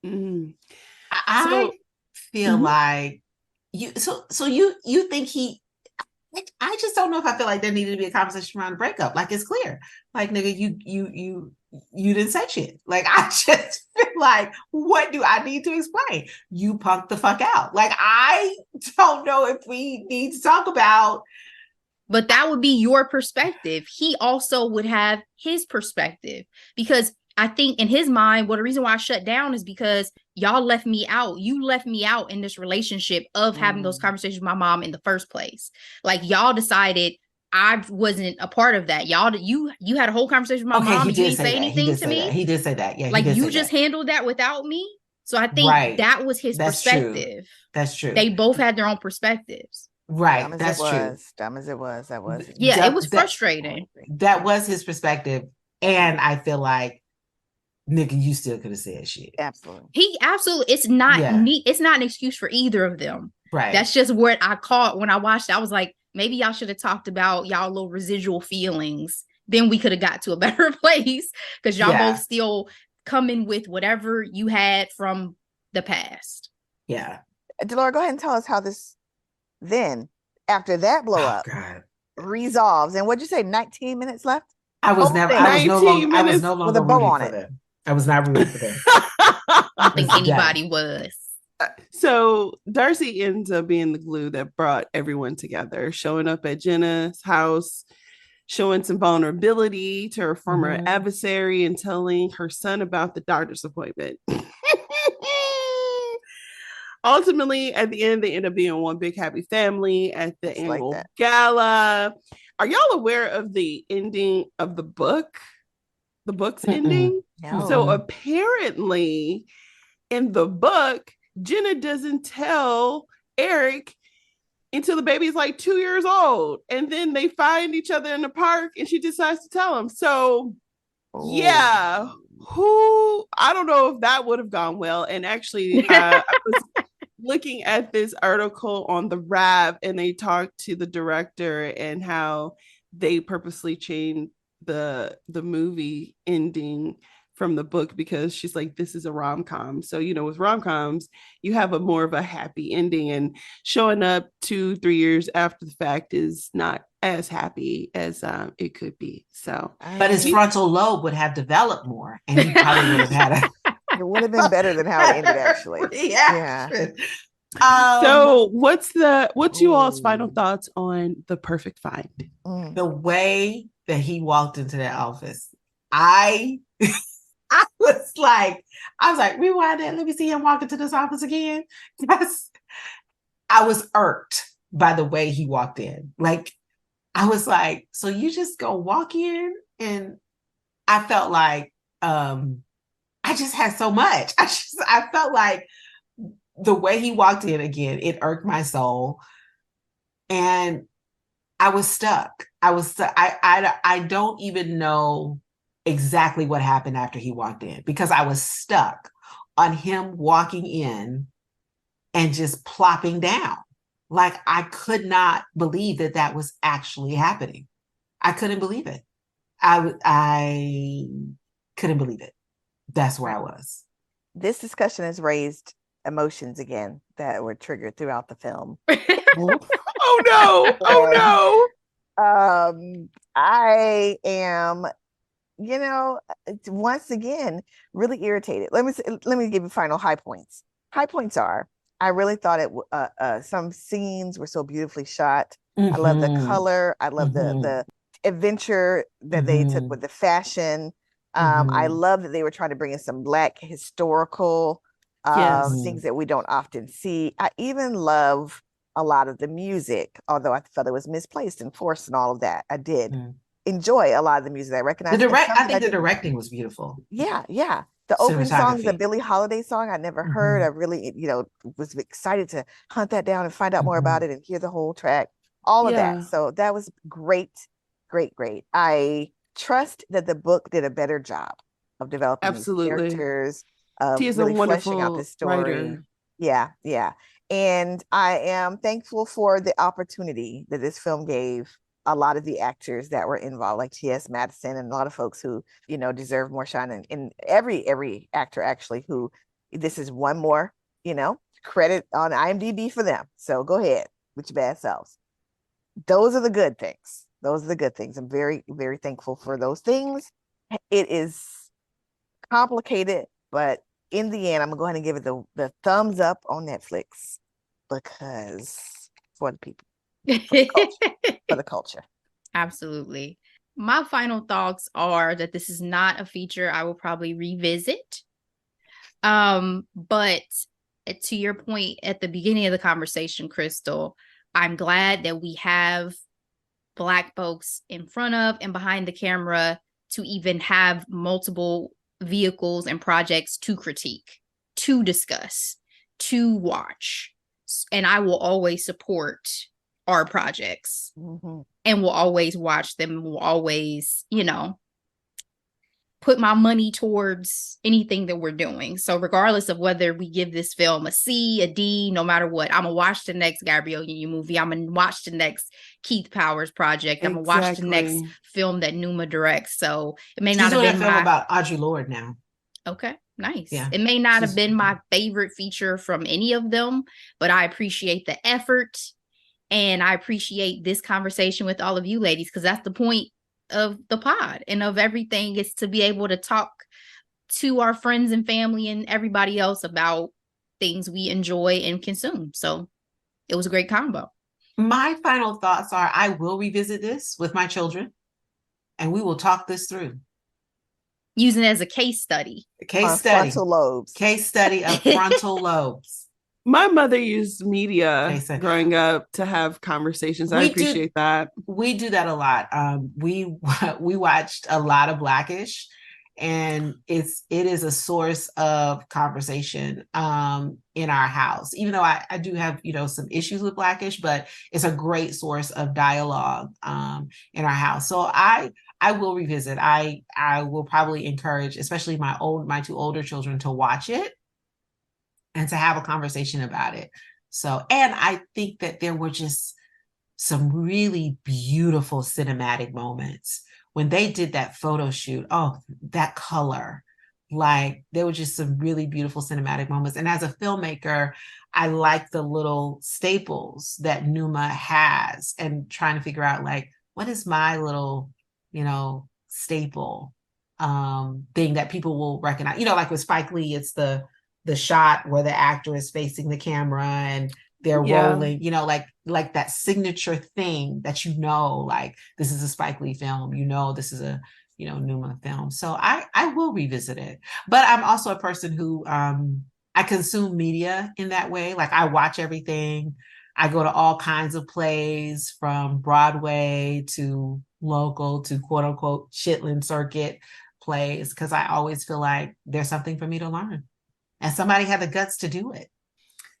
Mm-hmm. I feel like you think I just don't know if I feel like there needed to be a conversation around the breakup. Like, it's clear. Like, nigga, you didn't say shit. Like, I just feel like, what do I need to explain? You punked the fuck out. Like, I don't know if we need to talk about. But that would be your perspective. He also would have his perspective, because I think in his mind, well, the reason why I shut down is because y'all left me out. You left me out in this relationship of having those conversations with my mom in the first place. Like, y'all decided I wasn't a part of that. Y'all, you had a whole conversation with my mom and you didn't say anything to me. He did say that. Yeah. Like, you just handled that without me. So I think that was his perspective. That's true. They both had their own perspectives. Right. That's true. Dumb as it was. That was. Yeah, it was frustrating. That was his perspective. And I feel like, nigga, you still could have said shit. Absolutely. It's not it's not an excuse for either of them. Right. That's just what I caught when I watched it. I was like, maybe y'all should have talked about y'all little residual feelings. Then we could have got to a better place, because y'all both still coming with whatever you had from the past. Yeah. Delora, go ahead and tell us how this then, after that blow up, resolves. And what'd you say, 19 minutes left? I was no longer with a bow on it. Them. I was not rooting for them. I don't think anybody was. So Darcy ends up being the glue that brought everyone together, showing up at Jenna's house, showing some vulnerability to her former adversary, and telling her son about the doctor's appointment. Ultimately, at the end, they end up being one big happy family at the annual gala. Are y'all aware of the ending of the book? The book's ending? No. So apparently, in the book, Jenna doesn't tell Eric until the baby's like 2 years old. And then they find each other in the park and she decides to tell him. So, I don't know if that would have gone well. And actually, I was looking at this article on the Wrap, and they talked to the director and how they purposely changed the movie ending from the book, because she's like, this is a rom-com. So, with rom-coms, you have a more of a happy ending, and showing up 2-3 years after the fact is not as happy as it could be. So, but his frontal lobe would have developed more, and he probably would have had it would have been better than how it ended, actually. Yeah. So what's you all's final thoughts on The Perfect Find? The way that he walked into that office, I was like, rewind that. Let me see him walk into this office again. Yes. I was irked by the way he walked in. Like, I was like, so you just go walk in? And I felt like, I just had so much. I felt like the way he walked in again, it irked my soul. And I was stuck. I don't even know exactly what happened after he walked in, because I was stuck on him walking in and just plopping down. Like, I could not believe that was actually happening. I couldn't believe it. I couldn't believe it. That's where I was. This discussion has raised emotions again that were triggered throughout the film. Oh no! Oh no! I am once again, really irritated. Let me give you final high points. High points are, I really thought some scenes were so beautifully shot. I love the color. I love the adventure that they took with the fashion. I love that they were trying to bring in some Black historical things that we don't often see. I even love a lot of the music, although I felt it was misplaced and forced and all of that. I did enjoy a lot of the music. I recognize I think the directing was beautiful. Yeah. The opening song, the Billie Holiday song, I never heard. I really, was excited to hunt that down and find out more about it and hear the whole track, all of that. So that was great. I trust that the book did a better job of developing these characters, of really fleshing out the story. Writer. Yeah. And I am thankful for the opportunity that this film gave a lot of the actors that were involved, like T.S. Madison and a lot of folks who, deserve more shine. And every actor actually who, this is one more, credit on IMDb for them. So go ahead with your bad selves. Those are the good things. I'm very, very thankful for those things. It is complicated, but in the end, I'm going to go ahead and give it the thumbs up on Netflix because for the people. For the culture. Absolutely. My final thoughts are that this is not a feature I will probably revisit. But to your point at the beginning of the conversation, Crystal, I'm glad that we have Black folks in front of and behind the camera to even have multiple vehicles and projects to critique, to discuss, to watch. And I will always support our projects and will always watch them, will always, put my money towards anything that we're doing. So regardless of whether we give this film a C, a D, no matter what, I'm gonna watch the next Gabrielle Union movie. I'm gonna watch the next Keith Powers project. I'm gonna watch the next film that Numa directs. So it may not have been a film about Audre Lorde now. Okay. Nice. Yeah. It may not have been my favorite feature from any of them, but I appreciate the effort. And I appreciate this conversation with all of you ladies, because that's the point of the pod and of everything, is to be able to talk to our friends and family and everybody else about things we enjoy and consume. So it was a great combo. My final thoughts are, I will revisit this with my children and we will talk this through. Using it as a case study. Frontal lobes. Case study of frontal lobes. My mother used media growing up to have conversations. I appreciate that. We do that a lot. We watched a lot of Blackish, and it is a source of conversation in our house. Even though I do have some issues with Blackish, but it's a great source of dialogue in our house. So I will revisit. I will probably encourage, especially my two older children, to watch it and to have a conversation about it. So, and I think that there were just some really beautiful cinematic moments when they did that photo shoot. Oh, that color, like there were just some really beautiful cinematic moments. And as a filmmaker, I like the little staples that Numa has and trying to figure out, like, what is my little, staple thing that people will recognize, like with Spike Lee, it's the shot where the actor is facing the camera and they're rolling, like that signature thing that, like this is a Spike Lee film, this is a, Numa film. So I will revisit it. But I'm also a person who, I consume media in that way. Like I watch everything. I go to all kinds of plays, from Broadway to local to quote unquote Chitlin circuit plays, because I always feel like there's something for me to learn. And somebody had the guts to do it.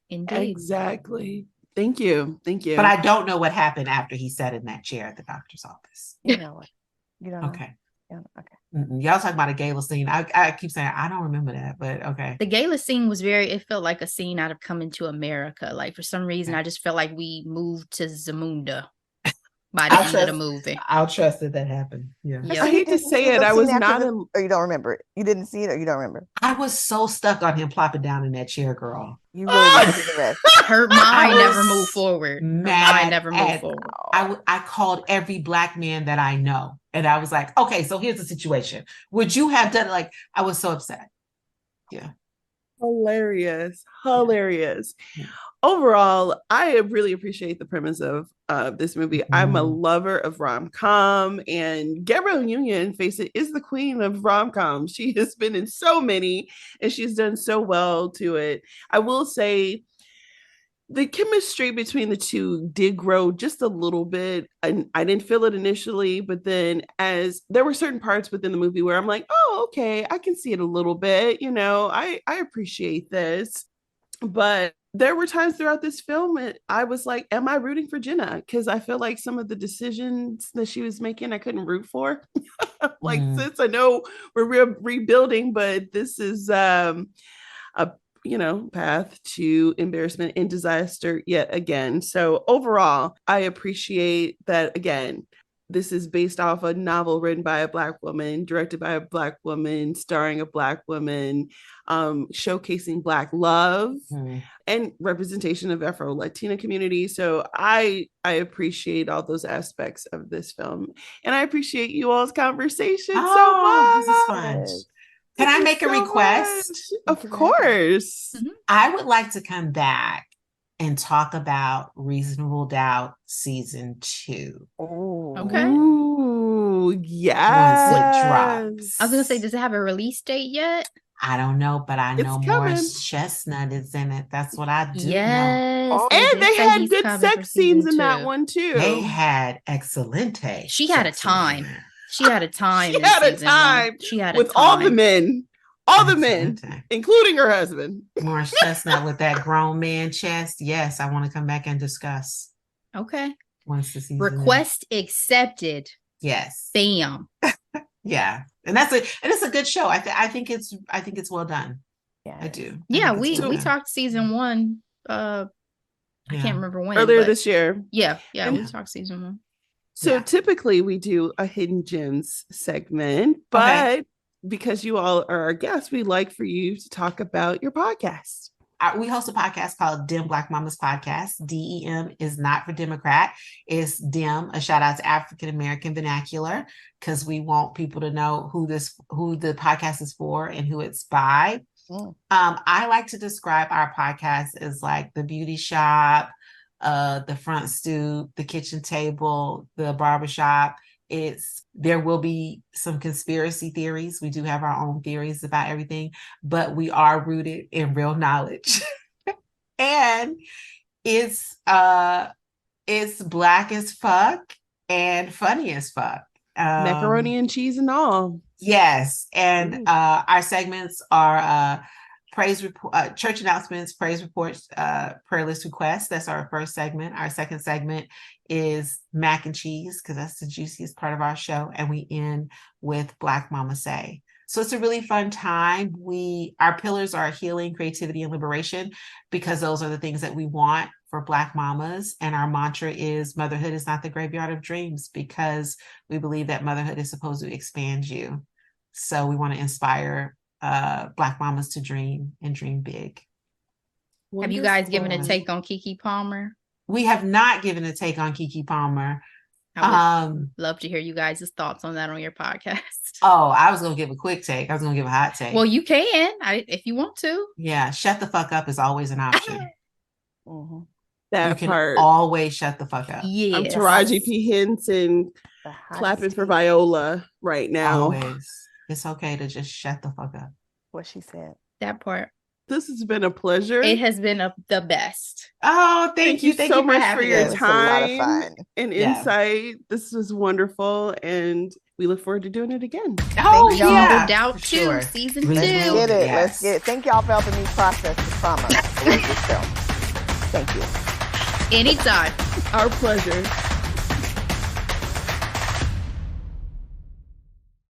Indeed. Exactly. Thank you. But I don't know what happened after he sat in that chair at the doctor's office. You know what? You don't know. Okay. Yeah, okay. Y'all talking about a gala scene. I keep saying I don't remember that, but okay. The gala scene was it felt like a scene out of Coming to America. Like for some reason, I just felt like we moved to Zamunda. by the end of the movie. I'll trust that happened. Yeah. Yep. I hate to say it. I was not or you don't remember it. You didn't see it or you don't remember. I was so stuck on him plopping down in that chair, girl. You really didn't see the rest. Her mind never moved forward. Her mind never moved forward. I called every Black man that I know. And I was like, okay, so here's the situation. Would you have done it? Like, I was so upset. Yeah. Hilarious. Yeah. Overall, I really appreciate the premise of this movie. I'm a lover of rom-com, and Gabrielle Union, face it, is the queen of rom-com. She has been in so many, and she's done so well to it. I will say the chemistry between the two did grow just a little bit. And I didn't feel it initially, but then as there were certain parts within the movie where I'm like, oh, okay, I can see it a little bit. You know, I appreciate this. But there were times throughout this film, I was like, am I rooting for Jenna? Because I feel like some of the decisions that she was making, I couldn't root for. Like, since I know we're rebuilding, but this is a path to embarrassment and disaster yet again. So overall, I appreciate that. Again, this is based off a novel written by a Black woman, directed by a Black woman, starring a Black woman, showcasing Black love and representation of Afro-Latina community. So I appreciate all those aspects of this film. And I appreciate you all's conversation so much. This is fun. Can I make a request? Of course. I would like to come back and talk about Reasonable Doubt season 2. Oh, okay. Ooh, yes. Once it drops. I was gonna say, does it have a release date yet? I don't know, but I know Morris Chestnut is in it. That's what I do know. And they had good sex scenes in that one too. They had excellente. She had a time. She had a time. She had a time. She had with all the men. All the men, including her husband. Morris Chestnut with that grown man chest. Yes, I want to come back and discuss. Okay. Once the season Request accepted. Yes. Bam. Yeah, and it's a good show. I think it's well done. Yeah, I do. Yeah, we talked season 1. I can't remember when. Earlier this year. Yeah, we talked season 1. So typically we do a hidden gems segment, but because you all are our guests, we'd like for you to talk about your podcast. We host a podcast called Dem Black Mamas Podcast. DEM is not for Democrat. It's Dem, a shout out to African American vernacular, because we want people to know who the podcast is for and who it's by. I like to describe our podcast as like the beauty shop, the front stoop, the kitchen table, the barbershop. There will be some conspiracy theories. We do have our own theories about everything, but we are rooted in real knowledge. And it's Black as fuck and funny as fuck. Macaroni and cheese and all. Yes. And our segments are praise report, church announcements, praise reports, prayer list requests. That's our first segment. Our second segment is mac and cheese, because that's the juiciest part of our show. And we end with Black Mama Say. So it's a really fun time. Our pillars are healing, creativity, and liberation, because those are the things that we want for Black mamas. And our mantra is motherhood is not the graveyard of dreams, because we believe that motherhood is supposed to expand you. So we want to inspire Black mamas to dream and dream big. Have you guys given a take on Keke Palmer? We have not given a take on Keke Palmer. I would love to hear you guys' thoughts on that on your podcast. Oh, I was going to give a quick take. I was going to give a hot take. Well, you can, if you want to. Yeah, shut the fuck up is always an option. That you can part. Always shut the fuck up. Yeah, I'm Taraji P. Henson clapping for Viola right now. Always. It's okay to just shut the fuck up. What she said. That part. This has been a pleasure. It has been the best. Oh, thank you so much for your time and insight. This was wonderful, and we look forward to doing it again. Oh, yeah. No doubt, too. Sure. Season 2. Let's get it. Yes. Let's get it. Thank y'all for helping me process the trauma. Thank you. Anytime. Our pleasure.